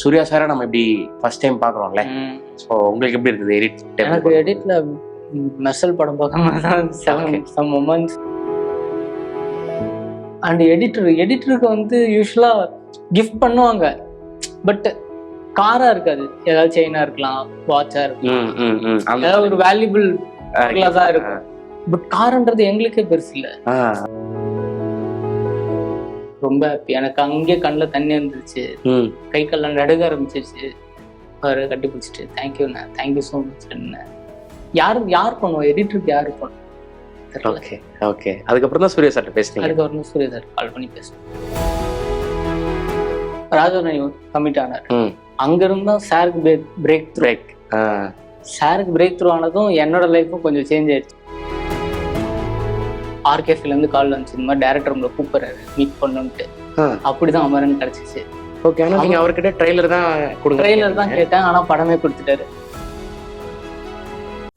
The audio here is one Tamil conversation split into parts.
சூர்யா சாரை நம்ம இப்படி ஃபர்ஸ்ட் டைம் பார்க்குறோம்ல. ஸோ உங்களுக்கு எப்படி இருக்குது எடிட்? எனக்கு எடிட்ல மெர்சல் படம் பார்க்கும்போது தான் சம் மொமெண்ட்ஸ். அண்ட் எடிட்டருக்கு வந்து யூஸ்வலா கிஃப்ட் பண்ணுவாங்க, பட் காரா இருக்காது. ஏதாவது செயினா இருக்கலாம், வாட்சா இருக்கலாம், ஏதாவது ஒரு வேல்யூபிள் தான் இருக்கும். பட் காரன்றது எங்களுக்கே பெருசு இல்லை. ரொம்ப ஹாப்பி. எனக்கு அங்கேயே கண்ணில் தண்ணி வந்துருச்சு, கை கால்லாம் நடுக ஆரம்பிச்சிருச்சு. அவரை கட்டி பிடிச்சிட்டு தேங்க்யூண்ணா, தேங்க்யூ ஸோ மச். யார் பண்ணுவோம் எடிட்டருக்கு? யாரு பண்ணுவோம்? Okay okay. அதுக்கப்புறம் தான் சூர்யா சார் பேசுறீங்க? அதுக்கப்புறம் தான் சூர்யா சார் கால் பண்ணி பேசுறேன். ராஜவரணி கமிட் ஆனார். அங்கிருந்து தான் சாருக்கு பிரேக் சாருக்கு பிரேக் த்ரூ ஆனதும் என்னோட லைஃப்பும் கொஞ்சம் சேஞ்ச் ஆயிடுச்சு. ஆர்கேஃபில இருந்து கால் வந்துச்சு, இந்த மாதிரி டேரக்டர் உங்களை கூப்பிடுறாரு மீட் பண்ணுன்ட்டு. அப்படிதான் அமரன் கிடைச்சிச்சு. ஓகே. ஆனா நீங்க அவர்கிட்ட ட்ரெய்லர் தான் கேட்டேன், ஆனா படமே கொடுத்துட்டாரு.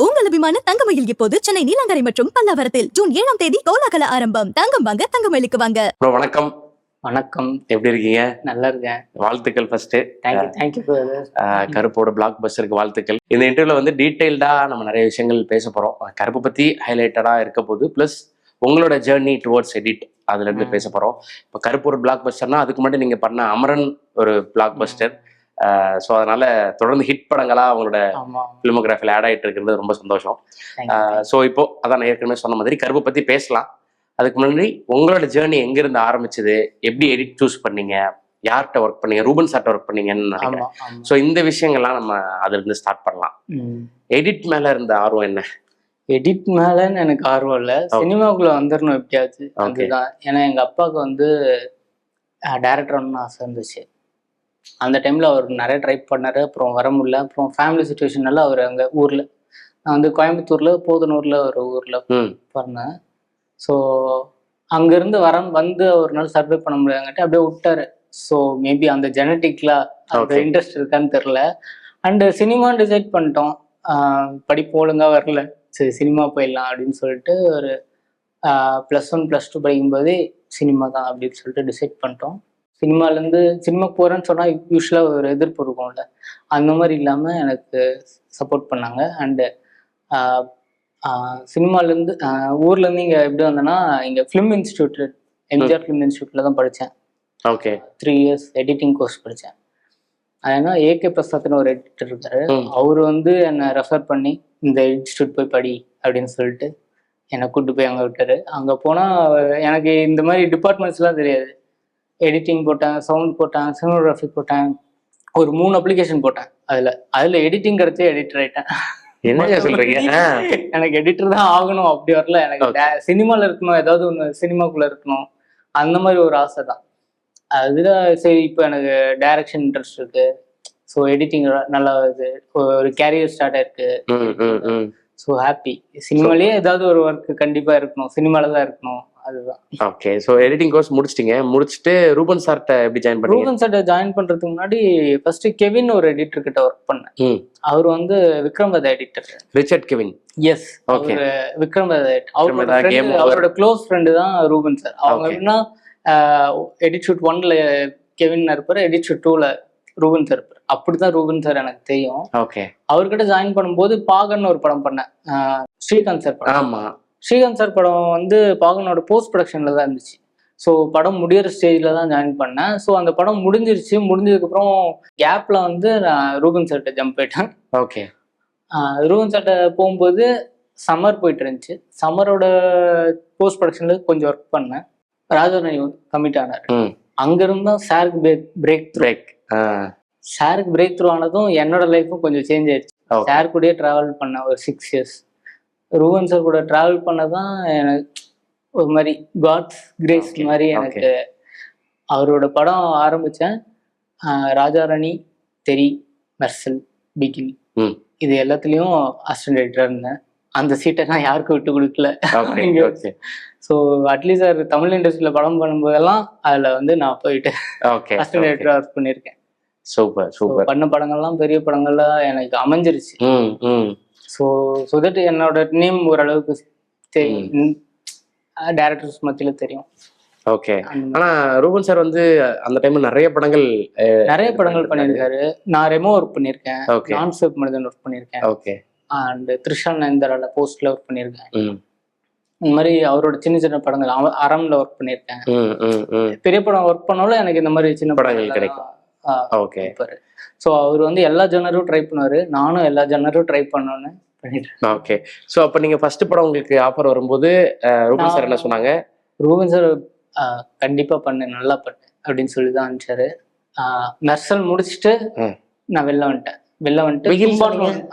உங்கள் அபிமான தங்கமயில் இப்போது சென்னை நீலாங்கரை மற்றும் பல்லாவரத்தில் ஜூன் 7ஆம் தேதி கோலாகல ஆரம்பம். தங்கம் வாங்க தங்கமயிலுக்கு வாங்க. வணக்கம். வணக்கம், எப்படி இருக்கீங்க? நல்லா இருக்கேன். வாழ்த்துக்கள் ஃபர்ஸ்ட். தேங்க்யூ. கருப்போட பிளாக் பஸ்டருக்கு வாழ்த்துக்கள். இந்த இன்டர்வியூல வந்து டீடைல்டா நம்ம நிறைய விஷயங்கள் பேச போறோம். கருப்பு பத்தி ஹைலைட்டடா இருக்க போது, பிளஸ் உங்களோட ஜேர்னி டுவர்ட்ஸ் எடிட் அதுல இருந்து பேச போறோம். இப்போ கருப்பு ஒரு பிளாக் பஸ்டர்னா அதுக்கு முன்னாடி நீங்க பண்ண அமரன் ஒரு பிளாக் பஸ்டர். ஸோ அதனால தொடர்ந்து ஹிட் படங்களா அவங்களோட ஃபிலிமோகிராஃபில ஆட் ஆகிட்டு இருக்கிறது ரொம்ப சந்தோஷம். ஸோ இப்போ அதான் ஏற்கனவே சொன்ன மாதிரி கருப்பு பத்தி பேசலாம். அதுக்கு முன்னாடி உங்களோட ஜேர்னி எங்கிருந்து ஆரம்பிச்சது, எப்படி எடிட் சூஸ் பண்ணீங்க, யார்கிட்ட ஒர்க் பண்ணீங்க, ரூபன் சார்ட்ட ஒர்க் பண்ணீங்கன்னு நினைக்கிறேன். ஸோ இந்த விஷயங்கள்லாம் நம்ம அதுல இருந்து ஸ்டார்ட் பண்ணலாம். எடிட் மேல இருந்த ஆர்வம் என்ன? எடிட் மேலன்னு எனக்கு ஆர்வம் இல்லை, சினிமாக்குள்ள வந்துடணும் எப்படியாச்சு, அதுதான். ஏன்னா எங்க அப்பாவுக்கு வந்து டைரக்டர்னு ஆசை இருந்துச்சு. அந்த டைம்ல அவர் நிறைய ட்ரை பண்ணாரு, அப்புறம் வர முடியல. அப்புறம் ஃபேமிலி சுச்சுவேஷனால அவர் அங்கே ஊர்ல, நான் வந்து கோயம்புத்தூர்ல போதனூர்ல ஒரு ஊர்ல பண்ணேன். ஸோ அங்கிருந்து வந்து ஒரு நாள் சர்வே பண்ண முடியாதுங்கிட்ட அப்படியே விட்டாரு. ஸோ மேபி அந்த ஜெனட்டிக்ல அந்த இன்ட்ரெஸ்ட் இருக்கான்னு தெரில. அண்டு சினிமான்னு டிசைட் பண்ணிட்டோம். படிப்பு ஒழுங்கா வரல, சரி சினிமா போயிடலாம் அப்படின்னு சொல்லிட்டு ஒரு +1 +2 படிக்கும்போதே சினிமா தான் அப்படின்னு சொல்லிட்டு டிசைட் பண்ணிட்டோம். சினிமாக்கு போகிறேன்னு சொன்னால் யூஸ்வலாக ஒரு எதிர்ப்பு இருக்கும்ல, அந்த மாதிரி இல்லாமல் எனக்கு சப்போர்ட் பண்ணாங்க. அண்டு சினிமாலேருந்து ஊர்லேருந்து இங்கே எப்படி வந்தேன்னா, இங்கே ஃபிலிம் இன்ஸ்டியூட், எம்ஜிஆர் ஃபிலிம் இன்ஸ்டியூட்டில் தான் படித்தேன். ஓகே. 3 இயர்ஸ் எடிட்டிங் கோர்ஸ் படித்தேன். ஏன்னா ஏகே பிரசாத்னு ஒரு எடிட்டர் இருக்காரு, அவர் வந்து என்னை ரெஃபர் பண்ணி இந்த இன்ஸ்டியூட் போய் படி அப்படின்னு சொல்லிட்டு என்னை கூப்பிட்டு போய் அங்கே விட்டாரு. அங்கே போனால் எனக்கு இந்த மாதிரி டிபார்ட்மெண்ட்ஸ்லாம் தெரியாது. எடிட்டிங் போட்டேன், சவுண்ட் போட்டேன், சினிமோகிராஃபி போட்டேன், ஒரு 3 அப்ளிகேஷன் போட்டேன். அதில் எடிட்டிங் கிடைச்சி எடிட்டர் ஆகிட்டேன். என்ன சொல்றீங்க? எனக்கு எடிட்டர் தான் ஆகணும் அப்படி வரல, எனக்கு சினிமாவில் இருக்கணும், ஏதாவது ஒன்று சினிமாக்குள்ளே இருக்கணும், அந்த மாதிரி ஒரு ஆசை தான். அதுதான் சரி. இப்போ எனக்கு டைரக்ஷன் இன்ட்ரெஸ்ட் இருக்கு, ஸோ எடிட்டிங் நல்லா இது ஒரு கேரியர் ஸ்டார்ட் ஆயிருக்கு. So happy. சினிமாலேயே ஏதாவது ஒரு ஒர்க் கண்டிப்பாக இருக்கணும், சினிமாவில் தான் இருக்கணும், அதுதான். ஓகே. ஸோ எடிட்டிங் கோர்ஸ் முடிச்சுட்டு ரூபன் சார்ட்ட எப்படி ஜாயின் பண்ணீங்க? ரூபன் சார்ட்ட ஜாயின் பண்றதுக்கு முன்னாடி ஃபர்ஸ்ட் கெவின் ஒரு எடிட்டர் கிட்ட ஒர்க் பண்ணேன். அவர் வந்து Vikram Vedha editor. Richard Kevin. Yes. அவர் விக்ரம் வேதா அவரோட க்ளோஸ் ஃப்ரெண்டு தான் ரூபன் சார். அவங்க எப்படின்னா எடிட் ஷூட் 1ல கெவின் இருப்பாரு, எடிட் ஷூட் 2ல ரூபன் சார் இருப்பாரு. அப்படிதான் ரூபன் சார் எனக்கு தெரியும். ஓகே. அவர்கிட்ட ஜாயின் பண்ணும்போது பாகன் ஒரு படம் பண்ணேன், ஸ்ரீகாந்த் சார் படம். ஆமா. ஸ்ரீகாந்த் சார் படம் வந்து பாகனோட போஸ்ட் ப்ரொடக்ஷன்ல தான் இருந்துச்சு. ஸோ படம் முடியிற ஸ்டேஜில் தான் ஜாயின் பண்ணேன். ஸோ அந்த படம் முடிஞ்சதுக்கப்புறம் கேப்ல வந்து நான் ரூபன் சார்ட்ட ஜம்ப் போயிட்டேன். ஓகே. ரூபன் சார்ட்ட போகும்போது சம்மர் போயிட்டு இருந்துச்சு. சம்மரோட போஸ்ட் ப்ரொடக்ஷன்ல கொஞ்சம் ஒர்க் பண்ணேன். ராஜவரணி கமிட் ஆனார். அங்கிருந்து தான் சாருக்கு பிரேக் த்ரூ ஆனதும் என்னோட லைஃப்பும் கொஞ்சம் சேஞ்ச் ஆயிடுச்சு. சார் கூடயே ட்ராவல் பண்ணேன் ஒரு 6 இயர்ஸ். ரூபன் சார் கூட ட்ராவல் பண்ணதான் எனக்கு ஒரு மாதிரி காட்ஸ் கிரேஸ் மாதிரி. எனக்கு அவரோட படம் ஆரம்பித்தேன். ராஜாராணி, தெரி, மெர்சல், பிகில், இது எல்லாத்துலேயும் அசிஸ்டன்ட் எடிட்டராக இருந்தேன். அந்த சீட்டை நான் யாருக்கும் விட்டு கொடுக்கல. ஸோ அட்லீஸ்ட் சார் தமிழ் இண்டஸ்ட்ரியில் படம் பண்ணும்போதெல்லாம் அதில் வந்து நான் போயிட்டு அசிஸ்டன்ட் எடிட்டராக ஒர்க் பண்ணியிருக்கேன். சூப்பர். பண்ண படங்கள்லாம் பெரிய படங்கள்லாம் எனக்கு அமைஞ்சிருச்சு. ஸோ தட் என்னோட நேம் ஓரளவுக்கு தெரியும், டைரக்டர்ஸ் மத்தியில் தெரியும். ஓகே. ஆனா ரூபன் சார் வந்து அந்த டைம்ல நிறைய படங்கள் பண்ணியிருக்காரு. நான் ரெமோ ஒர்க் பண்ணியிருக்கேன், நான்ஸ்டாப் மனிதன் ஒர்க் பண்ணியிருக்கேன், ஓகே, அண்ட் த்ரிஷா நயன்தாரால போஸ்ட்ல ஒர்க் பண்ணியிருக்கேன். இந்த மாதிரி அவரோட சின்ன சின்ன படங்கள் அறம்ல ஒர்க் பண்ணியிருக்கேன். பெரிய படம் ஒர்க் பண்ணாலும் எனக்கு இந்த மாதிரி சின்ன படங்கள் கிடைக்கும். ஓகே. ஸோ அவர் வந்து எல்லா ஜன்னரும் ட்ரை பண்ணுவாரு, நானும் எல்லா ஜன்னரும் ட்ரை பண்ணணும்னு பண்ணிட்டு. ஓகே. ஸோ அப்போ நீங்க ஃபர்ஸ்ட் படம் உங்களுக்கு ஆஃபர் வரும்போது ரூபன் சார் என்ன சொன்னாங்க? ரூபன் சார் கண்டிப்பா பண்ணு, நல்லா பண்ணு அப்படின்னு சொல்லி தான் அனுப்பிச்சாரு. மெர்சல் முடிச்சுட்டு நான் வெளில வந்துட்டு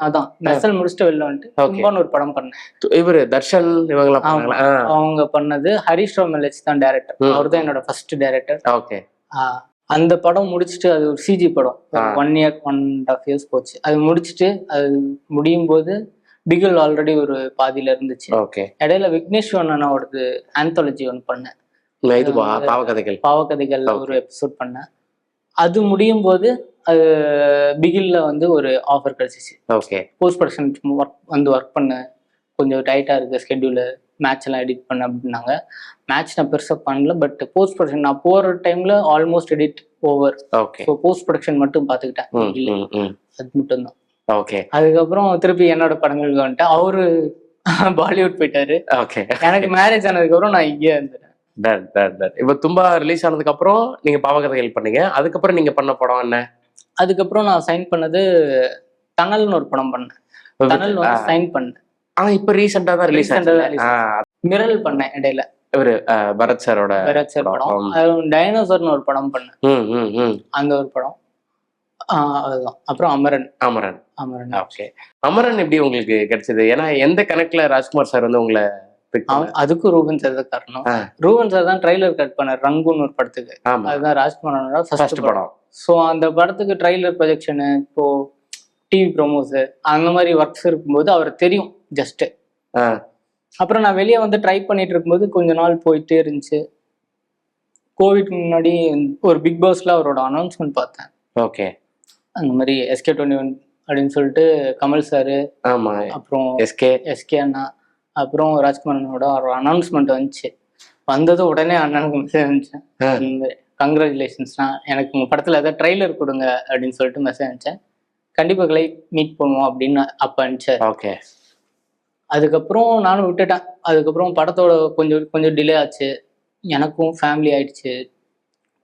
அதான் மெர்சல் முடிச்சுட்டு வெளில வந்துட்டு தும்பான்னு ஒரு படம் பண்ணேன். இவரு தர்ஷன் அவங்க பண்ணது. ஹரிஷ் ராவ் மெல்லச் தான் டைரக்டர். அவர் தான் என்னோட ஃபர்ஸ்ட் டைரக்டர். ஓகே. அந்த படம் முடிச்சுட்டு, அது ஒரு சிஜி படம், 1 year 1.5 years போச்சு. அது முடிச்சுட்டு அது முடியும் போது பிகில் ஆல்ரெடி ஒரு பாதியில இருந்துச்சு. ஓகே. இடையில விக்னேஷ் அண்ணாவோடது ஆந்தாலஜி ஒன்று பண்ணேன், பாவக்கதைகள் ஒரு எபிசோட் பண்ணேன். அது முடியும் போது அது பிகில்ல வந்து ஒரு ஆஃபர் கிடைச்சிச்சு. ஓகே. போஸ்ட் ப்ரொடக்ஷன் ஒர்க் பண்ண கொஞ்சம் டைட்டா இருக்கு ஸ்கெட்யூலு, மேட்ச் எல்லாம் எடிட் பண்ண அப்படின்னாங்க. மேட்ச் நான் பெருசா பண்ணல, பட் போஸ்ட் ப்ரொடக்ஷன் நான் போற டைம்ல almost edit over. Okay. So post production மட்டும் பார்த்துக்கிட்டேன், அது மட்டும் தான். ஓகே. அதுக்கப்புறம் திருப்பி என்னோட படங்களுக்கு வந்துட்டு அவரு பாலிவுட் போயிட்டாரு. ஓகே. எனக்கு மேரேஜ் ஆனதுக்கு அப்புறம் நான் இங்கே இருந்தேன். இப்ப தும்பா ரிலீஸ் ஆனதுக்கு அப்புறம் நீங்க பாவகதைகள் பண்ணீங்க. அதுக்கப்புறம் நீங்க பண்ண படம் என்ன? அதுக்கப்புறம் நான் சைன் பண்ணது டனல்னு ஒரு படம் பண்ணேன். டனல் வந்து சைன் பண்ணேன். ஆனா இப்ப ரீசெண்டா தான் ரிலீஸ் ஆச்சு. மிரல் பண்ணேன் இடையில, இவரு பரத் சார் படம். டைனோசர்னு ஒரு படம் பண்ணேன், அந்த ஒரு படம். அதுதான். அப்புறம் அமரன். ஓகே. அமரன் எப்படி உங்களுக்கு கிடைச்சது? ஏன்னா எந்த கணக்குல ராஜ்குமார் சார் வந்து உங்களை அதுக்கும் ரூபன் சார் தான் காரணம். ரூபன் சார் தான் ட்ரைலர் கட் பண்ணார் ரங்குன்னு ஒரு படத்துக்கு. அதுதான் ராஜ்குமாரோட ஃபர்ஸ்ட் படம். ஸோ அந்த படத்துக்கு ட்ரைலர் ப்ரொஜெக்ஷனு, இப்போ டிவி ப்ரோமோஸ் அந்த மாதிரி ஒர்க்ஸ் இருக்கும்போது அவர் தெரியும் ஜஸ்ட். அப்புறம் நான் வெளியே வந்து ட்ரை பண்ணிட்டு இருக்கும்போது கொஞ்ச நாள் போயிட்டே இருந்துச்சு. கோவிட் முன்னாடி ஒரு பிக் பாஸ்ல அவரோட அனௌன்ஸ்மெண்ட் பார்த்தேன். ஓகே. அந்த மாதிரி SK21 அப்படின்னு சொல்லிட்டு கமல் சாரு, அப்புறம் எஸ்கே அண்ணா, அப்புறம் ராஜ்குமார் அண்ணனோட ஒரு அனௌன்ஸ்மெண்ட் வந்துச்சு. வந்தது உடனே அண்ணனுக்கு மெசேஜ் அனுப்பிச்சேன், கங்க்ராச்சுலேஷன்ஸ்னா, எனக்கு உங்க படத்துல ஏதாவது ட்ரைலர் கொடுங்க அப்படின்னு சொல்லிட்டு மெசேஜ் அனுப்பிச்சேன். கண்டிப்பா மீட் பண்ணுவோம் அப்படின்னு அப்ப அனுப்பிச்சார். ஓகே. அதுக்கப்புறம் நானும் விட்டுட்டேன். அதுக்கப்புறம் படத்தோட கொஞ்சம் டிலே ஆச்சு. எனக்கும் ஃபேமிலி ஆயிடுச்சு,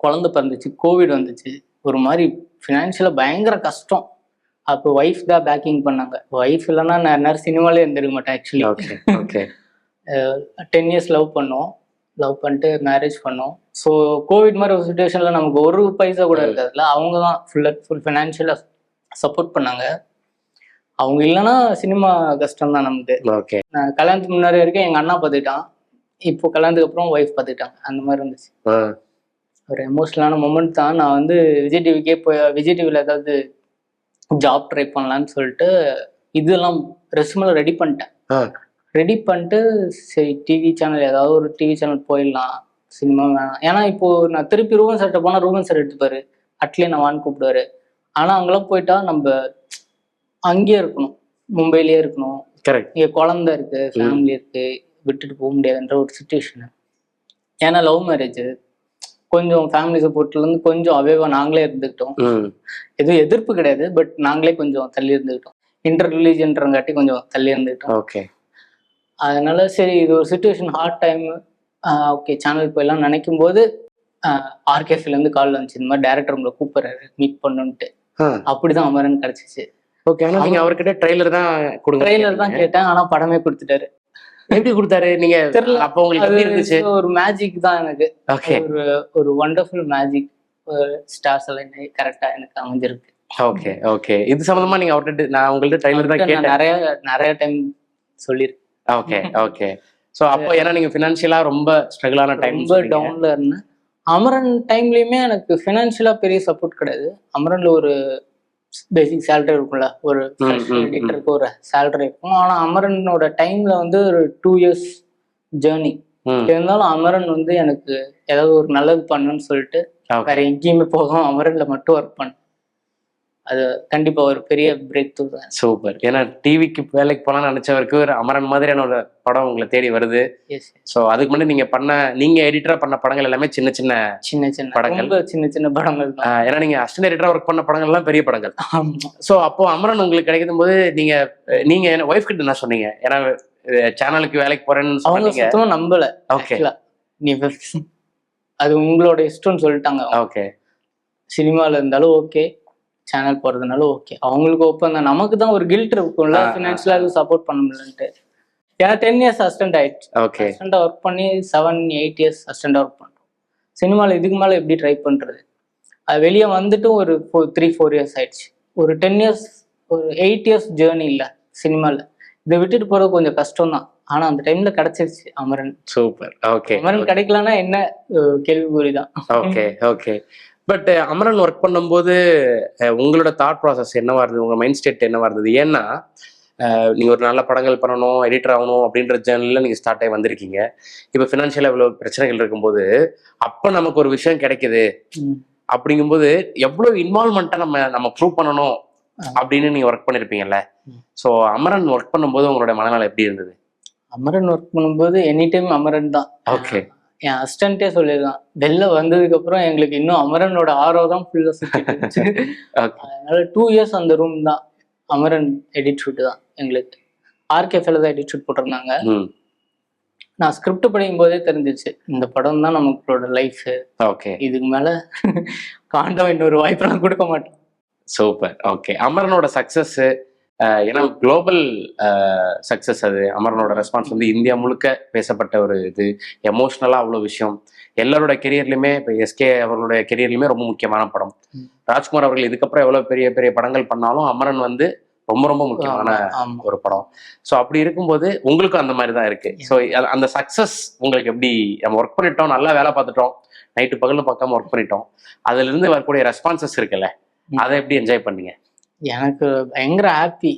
குழந்தை பிறந்துச்சு, கோவிட் வந்துச்சு. ஒரு மாதிரி ஃபினான்ஷியலாக பயங்கர கஷ்டம். அப்போ ஒய்ஃப் தான் பேக்கிங் பண்ணாங்க. ஒய்ஃப் இல்லைன்னா நான் நேரம் சினிமாலே இருந்திருக்க மாட்டேன் ஆக்சுவலி. 10 years லவ் பண்ணிட்டு மேரேஜ் பண்ணோம். ஸோ கோவிட் மாதிரி ஒரு சுச்சுவேஷனில் நமக்கு ஒரு பைசா கூட இருக்காதுல்ல. அவங்க தான் ஃபுல் ஃபினான்ஷியலாக சப்போர்ட் பண்ணாங்க. அவங்க இல்லைன்னா சினிமா கஷ்டம் தான் நமக்கு. நான் கல்யாணத்துக்கு முன்னாடி வரைக்கும் எங்கள் அண்ணா பார்த்துக்கிட்டான், இப்போ கல்யாணத்துக்கு அப்புறம் ஒய்ஃப் பார்த்துக்கிட்டாங்க. அந்த மாதிரி இருந்துச்சு. ஒரு எமோஷனலான மொமெண்ட் தான். நான் வந்து விஜய் டிவியில் ஏதாவது ஜாப் ட்ரை பண்ணலான்னு சொல்லிட்டு இதெல்லாம் ரெஸ்யூமெல்லாம் ரெடி பண்ணிட்டு சரி டிவி சேனல், ஏதாவது ஒரு டிவி சேனல் போயிடலாம், சினிமா வேணாம். ஏன்னா இப்போ நான் திருப்பி ரூபன் சார்கிட்ட போனால் ரூபன் சார் எடுத்துப்பாரு, அட்லீஸ்ட் நான் வான்னு கூப்பிடுவாரு. ஆனால் அங்கெல்லாம் போயிட்டா நம்ம அங்கேயே இருக்கணும், மும்பையிலேயே இருக்கணும். இங்கே குழந்தை இருக்கு, ஃபேமிலி இருக்கு, விட்டுட்டு போக முடியாதுன்ற ஒரு சுச்சுவேஷனு. ஏன்னா லவ் மேரேஜ், கொஞ்சம் ஃபேமிலி சப்போர்ட்லேருந்து கொஞ்சம் அவேவா நாங்களே இருந்துக்கிட்டோம். எதுவும் எதிர்ப்பு கிடையாது, பட் நாங்களே கொஞ்சம் தள்ளி இருந்துக்கிட்டோம். இன்டர் ரிலீஜன்றங்காட்டி கொஞ்சம் தள்ளி இருந்துக்கிட்டோம். ஓகே. அதனால சரி இது ஒரு situation, hard time, okay channel போயெல்லாம் நினைக்கும் போது RKFலேருந்து கால் வந்துச்சு, இந்த மாதிரி டேரக்டர் உங்களை கூப்பிடுறாரு மீட் பண்ணுன்ட்டு. அப்படிதான் அமரன் கிடைச்சிச்சு. ஓகே. ஆனா நீங்க அவர்கிட்ட ட்ரைலர் தான் கேட்டேன், ஆனா படமே கொடுத்துட்டாரு. எப்படி கொடுத்தாரு? நீங்க தெரியல. அப்போ உங்களுக்கு ஒரு மேஜிக் தான் எனக்கு. ஒரு வண்டர்ஃபுல் மேஜிக், ஸ்டார்ஸ் எல்லாம் கரெக்டா எனக்கு அமைஞ்சிருக்கு. ஓகே. இது சம்பந்தமா நீங்க அவர்கிட்ட, நான் உங்கள்ட்ட ட்ரைலர் தான் கேட்டேன், நிறைய டைம் சொல்லியிருக்கேன். ஓகே. ஸோ அப்போ ஏன்னா நீங்க ஃபினான்ஷியலா ரொம்ப ஸ்ட்ரகிளான டைம், ரொம்ப டவுன்ல இருந்தேன். அமரன் டைம்லயுமே எனக்கு ஃபினான்ஷியலா பெரிய சப்போர்ட் கிடையாது. அமரன்ல ஒரு பேசிக் சேலரி இருக்கும்ல, ஒரு எடிட்டருக்கு ஒரு சேலரி இருக்கும். ஆனா அமரனோட டைம்ல வந்து ஒரு 2 years ஜேர்னி இருந்தாலும் அமரன் வந்து எனக்கு ஏதாவது ஒரு நல்லது பண்ணுன்னு சொல்லிட்டு வேற எங்கேயுமே போகாம அமரன்ல மட்டும் ஒர்க் பண்ணேன். அது கண்டிப்பா ஒரு பெரிய பிரேக் த்ரூ தான். சூப்பர். ஏன்னா டிவிக்கு வேலைக்கு போலாம்னு நினைச்சவருக்கு ஒரு அமரன் மாதிரியான ஒரு படம் உங்களை தேடி வருது. எஸ். ஸோ அதுக்கு முன்னாடி நீங்க எடிட்டரா பண்ண படங்கள் எல்லாமே சின்ன சின்ன சின்ன சின்ன படங்கள். ரொம்ப சின்ன சின்ன படங்கள் தான். ஏன்னா நீங்க அசிஸ்டன்ட் எடிட்டரா ஒர்க் பண்ண படங்கள் எல்லாம் பெரிய படங்கள். ஆமா. ஸோ அப்போ அமரன் உங்களுக்கு கிடைக்கும் போது நீங்க என்ன ஒய்ஃப் கிட்ட என்ன சொன்னீங்க? ஏன்னா சேனலுக்கு வேலைக்கு போறேன்னு அவங்க சொன்னீங்க. சுத்தமா நம்பல. ஓகே நீ அது உங்களோட இஷ்டம்னு சொல்லிட்டாங்க. ஓகே. சினிமால இருந்தாலும் ஓகே, சேனல் போறதுனாலும் ஓகே. அவங்களுக்கு ஓப்பன் தான். நமக்கு தான் ஒரு கில்ட் இருக்கும்ல, ஃபினான்ஷியலா எதுவும் சப்போர்ட் பண்ண முடியலன்ட்டு. ஏன்னா 10 years அசிஸ்டன்ட் ஆயிடுச்சு. ஓகே. அசிஸ்டண்டா ஒர்க் பண்ணி 7-8 years அசிஸ்டண்டா ஒர்க் பண்றோம். சினிமால இதுக்கு மேல எப்படி ட்ரை பண்றது? அது வெளியே வந்துட்டு ஒரு 3-4 years ஆயிடுச்சு. ஒரு 10 years ஒரு 8 years ஜேர்னி இல்ல சினிமால. இதை விட்டுட்டு போறது கொஞ்சம் கஷ்டம் தான். ஆனா அந்த டைம்ல கிடைச்சிருச்சு அமரன். சூப்பர். ஓகே. அமரன் கிடைக்கலன்னா என்ன கேள்விக்குறிதான். Okay okay. But Amaran work பண்ணும்போது உங்களோட தாட் ப்ராசஸ் என்னவா இருந்தது? உங்க மைண்ட் ஸ்டேட் என்னவா இருந்தது? ஏன்னா நீங்க ஒரு நல்ல படங்கள் பண்ணணும், எடிட்டர் ஆகணும் அப்படின்ற ஜேர்னல்ல நீங்க ஸ்டார்ட் ஆகி வந்திருக்கீங்க. இப்போ ஃபினான்ஷியலா இவ்வளவு பிரச்சனைகள் இருக்கும்போது அப்ப நமக்கு ஒரு விஷயம் கிடைக்குது அப்படிங்கும்போது எவ்வளவு இன்வால்வ்மெண்ட்டா நம்ம ப்ரூவ் பண்ணணும் அப்படின்னு நீங்க ஒர்க் பண்ணிருப்பீங்கல்ல. ஸோ அமரன் ஒர்க் பண்ணும்போது உங்களோட மனநிலை எப்படி இருந்தது? அமரன் ஒர்க் பண்ணும்போது எனி டைம் அமரன் தான். ஓகே. என் அசிஸ்டன்டே சொல்லியிருக்கான், வெளில வந்ததுக்கு அப்புறம் எங்களுக்கு இன்னும் அமரனோட ஆரோ தான் ஃபுல்லா சுத்திட்டு. அதனால 2 years அந்த ரூம் தான் அமரன் எடிட் ஷூட் தான் எங்களுக்கு. ஆர்கேஃபில் தான் எடிட் ஷூட் போட்டிருந்தாங்க. நான் ஸ்கிரிப்ட் படிக்கும் போதே தெரிஞ்சிச்சு இந்த படம் தான் நமங்களோட லைஃப். ஓகே. இதுக்கு மேல காண்டம் இன்னொரு வாய்ப்பெல்லாம் கொடுக்க மாட்டோம். சூப்பர். ஓகே. அமரனோட சக்சஸ் ஏன்னா குளோபல் சக்சஸ். அது அமரனோட ரெஸ்பான்ஸ் வந்து இந்தியா முழுக்க பேசப்பட்ட ஒரு இது. எமோஷ்னலா அவ்வளோ விஷயம் எல்லாரோட கெரியர்லையுமே. இப்போ எஸ்கே அவர்களுடைய கெரியர்லையுமே ரொம்ப முக்கியமான படம். ராஜ்குமார் அவர்கள் இதுக்கப்புறம் எவ்வளவு பெரிய பெரிய படங்கள் பண்ணாலும் அமரன் வந்து ரொம்ப ரொம்ப முக்கியமான ஒரு படம். ஸோ அப்படி இருக்கும்போது உங்களுக்கும் அந்த மாதிரி தான் இருக்கு. ஸோ அந்த சக்சஸ் உங்களுக்கு எப்படி? நம்ம ஒர்க் பண்ணிட்டோம், நல்லா வேலை பார்த்துட்டோம், நைட்டு பகல்னு பார்க்காம ஒர்க் பண்ணிட்டோம், அதுல இருந்து வரக்கூடிய ரெஸ்பான்சஸ் இருக்குல்ல, அதை எப்படி என்ஜாய் பண்ணீங்க? எனக்கு பயங்கர ஹாப்பி.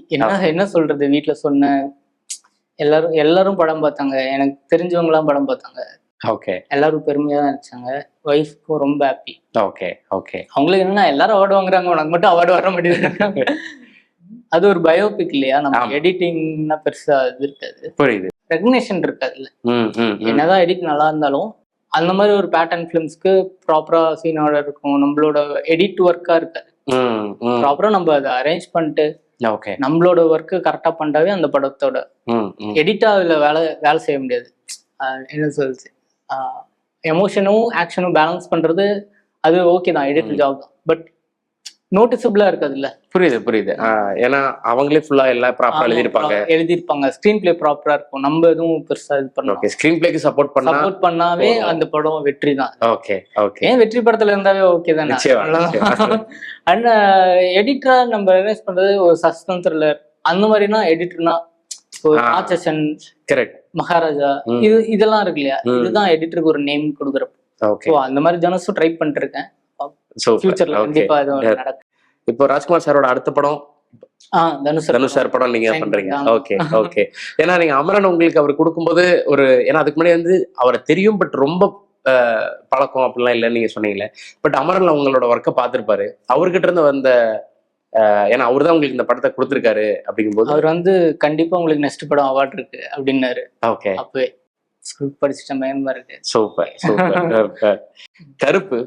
என்ன சொல்றது, வீட்டுல சொன்ன எல்லாரும் படம் பார்த்தாங்க, எனக்கு தெரிஞ்சவங்களாம் படம் பார்த்தாங்க. ஓகே. எல்லாரும் பெருமையா தான் நினைச்சாங்க. ஒய்ஃப்க்கும் ரொம்ப ஹாப்பி. Okay okay. அவங்களுக்கு என்னன்னா எல்லாரும் அவார்டு வாங்குறாங்க, உனக்கு மட்டும் அவார்டு வர மாட்டேங்குது. அது ஒரு பயோபிக் இல்லையா, நம்ம எடிட்டிங்னா பெருசா இது இருக்காது, புரியுது, ரெகக்னேஷன் இருக்காதுல்ல. என்னதான் எடிட் நல்லா இருந்தாலும் அந்த மாதிரி ஒரு பேட்டர்ன் ஃபிலிம்ஸ்க்கு ப்ராப்பரா சீன் ஆர்டர் இருக்கும், நம்மளோட எடிட் ஒர்க்கா இருக்காது. ப்ராப்பரா நம்ம அதை அரேஞ்ச் பண்ணிட்டு நம்மளோட ஒர்க்கு கரெக்டா பண்ணிட்டாவே அந்த படத்தோட எடிட்டா அதுல வேலை செய்ய முடியாது. என்ன சொல்லுச்சு, எமோஷனும் ஆக்ஷனும் பேலன்ஸ் பண்றது அது ஓகே தான், எடிட்டர் ஜாப் தான். பட் நோட்டிசபிளா இருக்காதுல்ல. புரியுது. ஏன்னா அவங்களே ஃபுல்லா எல்லாம் ப்ராப்பரா எழுதிருப்பாங்க, ஸ்கிரீன் பிளே ப்ராப்பரா இருக்கும், நம்ம எதுவும் பெருசா இது பண்ணோம். ஸ்கிரீன் பிளேக்கு சப்போர்ட் பண்ணாவே அந்த படம் வெற்றி தான். ஓகே. ஏன் வெற்றி படத்துல இருந்தாவே ஓகே தானே. அண்ட் எடிட்டரா நம்ம ரிலைஸ் பண்றது ஒரு சஸ்பென்ஸ் த்ரில்லர் அந்த மாதிரினா எடிட்டர்னா ராட்சசன், மகாராஜா, இதெல்லாம் இருக்கு இல்லையா, இதுதான் எடிட்டருக்கு ஒரு நேம் கொடுக்குறப்போ. அந்த மாதிரி ஜானர்ஸும் ட்ரை பண்ணிட்டு இருக்கேன். ஃபியூச்சர்ல கண்டிப்பா இது நடக்கும். இப்போ ராஜ்குமார் சாரோட அடுத்த படம் தனுஷ் சார் படம் நீங்க பண்றீங்க. ஓகே. ஏன்னா நீங்க அமரன் உங்களுக்கு அவர் கொடுக்கும்போது ஒரு, ஏன்னா அதுக்கு முன்னாடி வந்து அவரை தெரியும் பட் ரொம்ப பழக்கம் அப்படிலாம் இல்லைன்னு நீங்க சொன்னீங்களே. பட் அமரன்ல உங்களோட ஒர்க்கை பார்த்திருப்பாரு, அவர்கிட்ட இருந்து வந்த, ஏன்னா அவரு தான் உங்களுக்கு இந்த படத்தை கொடுத்துருக்காரு அப்படிங்கும்போது அவர் வந்து கண்டிப்பா உங்களுக்கு நெக்ஸ்ட் படம் அவார்ட் இருக்கு அப்படின்னாரு. ஓகே. அப்பவே ஸ்கிரிப்ட் படிச்சுட்டேன், பயமா இருக்கு. சூப்பர். கருப்பு.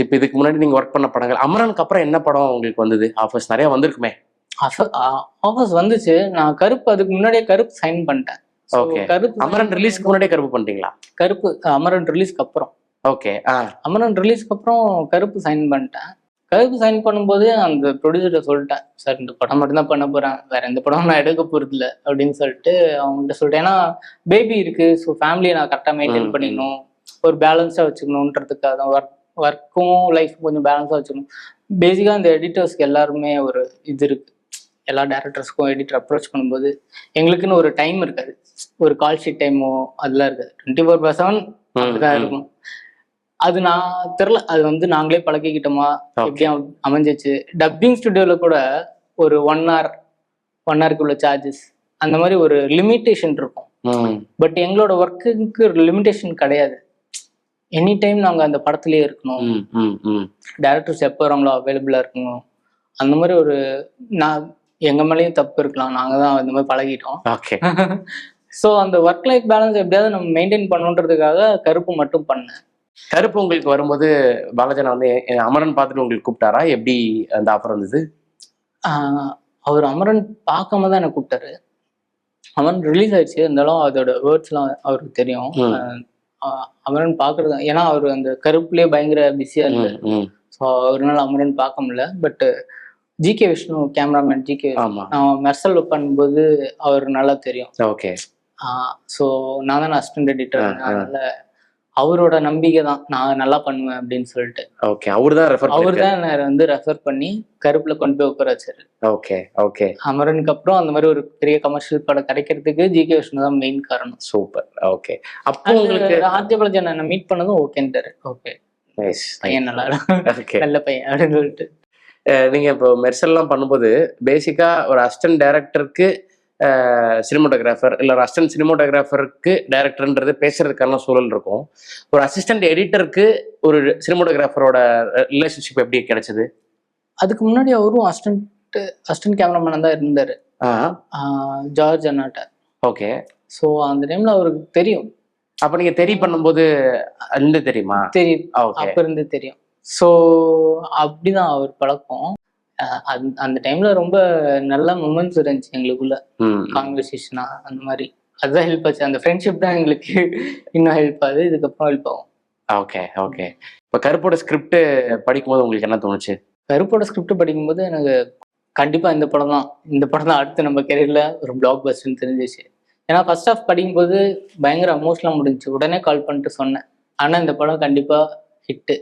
இப்ப இதுக்கு முன்னாடி நீங்க ஒர்க் பண்ண படங்கள், அமரனுக்கு அப்புறம் என்ன படம் உங்களுக்கு வந்தது? ஆஃபர்ஸ் நிறைய வந்திருக்குமே. ஆஃபர்ஸ் வந்துச்சு. நான் கருப்பு அதுக்கு முன்னாடியே கருப்பு சைன் பண்ணிட்டேன். கருப்பு அமரன் ரிலீஸ்க்கு முன்னாடியே கருப்பு பண்ணிட்டீங்களா? கருப்பு அமரன் ரிலீஸ்க்கு அப்புறம். ஓகே. அமரன் ரிலீஸ்க்கு அப்புறம் கருப்பு சைன் பண்ணிட்டேன். கருப்பு சைன் பண்ணும்போது அந்த ப்ரொடியூசர்கிட்ட சொல்லிட்டேன், சார் இந்த படம் மட்டும்தான் பண்ண போறேன், வேற எந்த படம் நான் எடுக்க போறது இல்லை அப்படின்னு சொல்லிட்டு அவங்ககிட்ட சொல்லிட்டேன். ஏன்னா பேபி இருக்கு, ஸோ ஃபேமிலியை நான் கரெக்டாக மெயின்டைன் பண்ணிக்கணும், ஒரு பேலன்ஸா வச்சுக்கணுன்றதுக்காக தான். ஒர்க்கும் லைஃப் கொஞ்சம் பேலன்ஸாக வச்சுக்கணும். பேசிக்காக இந்த எடிட்டர்ஸ்க்கு எல்லாருமே ஒரு இது இருக்கு, எல்லா டேரக்டர்ஸ்க்கும் எடிட்டர் அப்ரோச் பண்ணும்போது எங்களுக்குன்னு ஒரு டைம் இருக்காது, ஒரு கால் ஷீட் டைமோ அதெல்லாம் இருக்காது, 24/7 அப்படிதான் இருக்கும். அது நான் தெரில, அது வந்து நாங்களே பழகிக்கிட்டோமா எப்படி அமைஞ்சிச்சு. டப்பிங் ஸ்டுடியோல கூட ஒரு 1 hour உள்ள சார்ஜஸ் அந்த மாதிரி ஒரு லிமிட்டேஷன் இருக்கும். பட் எங்களோட ஒர்க்குக்கு லிமிட்டேஷன் கிடையாது. எனி டைம் நாங்கள் அந்த படத்துலயே இருக்கணும், டைரக்டர்ஸ் எப்போ வராங்களோ அவைலபிளா இருக்கணும். அந்த மாதிரி ஒரு நான் எங்க மேலேயும் தப்பு இருக்கலாம், நாங்க தான் இந்த மாதிரி பழகிட்டோம். ஓகே. ஸோ அந்த ஒர்க் லைஃப் பேலன்ஸ் எப்படியாவது நம்ம மெயின்டைன் பண்ணணுன்றதுக்காக கருப்பு மட்டும் பண்ணேன். கருப்பு உங்களுக்கு வரும்போது பாலாஜனா வந்து அமரன் பார்த்துட்டு உங்களுக்கு கூப்பிட்டாரா? எப்படி அந்த ஆஃபர் வந்தது? அவர் அமரன் பார்க்காம தான் எனக்கு கூப்பிட்டாரு. அமரன் ரிலீஸ் ஆயிடுச்சு, இருந்தாலும் அதோட வேர்ட்ஸ்லாம் அவருக்கு தெரியும். அமரன் பார்க்கறது, ஏன்னா அவர் அந்த கருப்புலேயே பயங்கர பிஸியா இருந்தார். ஸோ அவரால் அமரன் பார்க்க முடியல. But GK Vishnu cameraman GK, நான் மெர்சல் பண்ணும்போது அவர் நல்லா தெரியும். ஓகே. ஸோ நான் தான் அசிஸ்டன்ட் எடிட்டர், அதனால அவரோட நம்பிக்கை தான் நான் நல்லா பண்ணுவேன் அப்படின்னு சொல்லிட்டு. ஓகே. அவர் தான் என்னை வந்து ரெஃபர் பண்ணி கருப்புல கொண்டு போய் உட்கார வச்சாரு. ஓகே. ஓகே. அமரனுக்கு அப்புறம் அந்த மாதிரி ஒரு பெரிய கமர்ஷியல் படம் கிடைக்கிறதுக்கு ஜிகே விஷ்ணு தான் மெயின் காரணம். சூப்பர். ஓகே. அப்போ உங்களுக்கு ஆர்ஜே பாலாஜி என்ன மீட் பண்ணதும் ஓகேன்ட்டாரு. ஓகே, பையன் நல்லா நல்ல பையன் அப்படின்னு சொல்லிட்டு. நீங்க இப்போ மெர்சல்லாம் பண்ணும்போது பேசிக்கா ஒரு அசிஸ்டன்ட் டைரக்டருக்கு சினிமோட்டோகிராஃபர் இல்லை ஒரு அசிஸ்டன்ட் சினிமோட்டோகிராஃபருக்கு டைரக்டர்ன்றது பேசுறதுக்கான சூழல் இருக்கும். ஒரு அசிஸ்டன்ட் எடிட்டருக்கு ஒரு சினிமோட்டோகிராஃபரோட ரிலேஷன்ஷிப் எப்படி கிடைச்சது? அதுக்கு முன்னாடி அவரும் அசிஸ்டன்ட் கேமராமேன் தான் இருந்தாரு, ஜார்ஜ் அண்ணாட்ட. ஓகே. ஸோ அந்த டைம்ல அவருக்கு தெரியும். அப்ப நீங்க பண்ணும்போது இருந்து தெரியுமா? தெரியும், அப்ப இருந்து தெரியும். ஸோ அப்படிதான் அவர் பழக்கம். அந்த டைம்ல ரொம்ப நல்ல மொமெண்ட்ஸ் இருந்துச்சு எங்களுக்குள்ள, கான்வர்சேஷனா அந்த மாதிரி. அதுதான் ஹெல்ப் ஆச்சு. அந்த ஃப்ரெண்ட்ஷிப் தான் எங்களுக்கு இன்னும் ஹெல்ப் ஆகுது, இதுக்கப்புறம் ஹெல்ப் ஆகும். ஓகே. ஓகே. இப்போ கருப்போட ஸ்கிரிப்ட் படிக்கும்போது உங்களுக்கு என்ன தோணுச்சு? கருப்போட ஸ்கிரிப்ட் படிக்கும்போது எனக்கு கண்டிப்பா இந்த படம் தான் அடுத்து நம்ம கெரியர்ல ஒரு பிளாக் பஸ்ட்னு தெரிஞ்சிச்சு. ஏன்னா ஃபர்ஸ்ட் ஆஃப் படிக்கும்போது பயங்கர எமோஷனலா முடிஞ்சுச்சு. உடனே கால் பண்ணிட்டு சொன்னேன், ஆனா இந்த படம் கண்டிப்பா ஹிட்டு,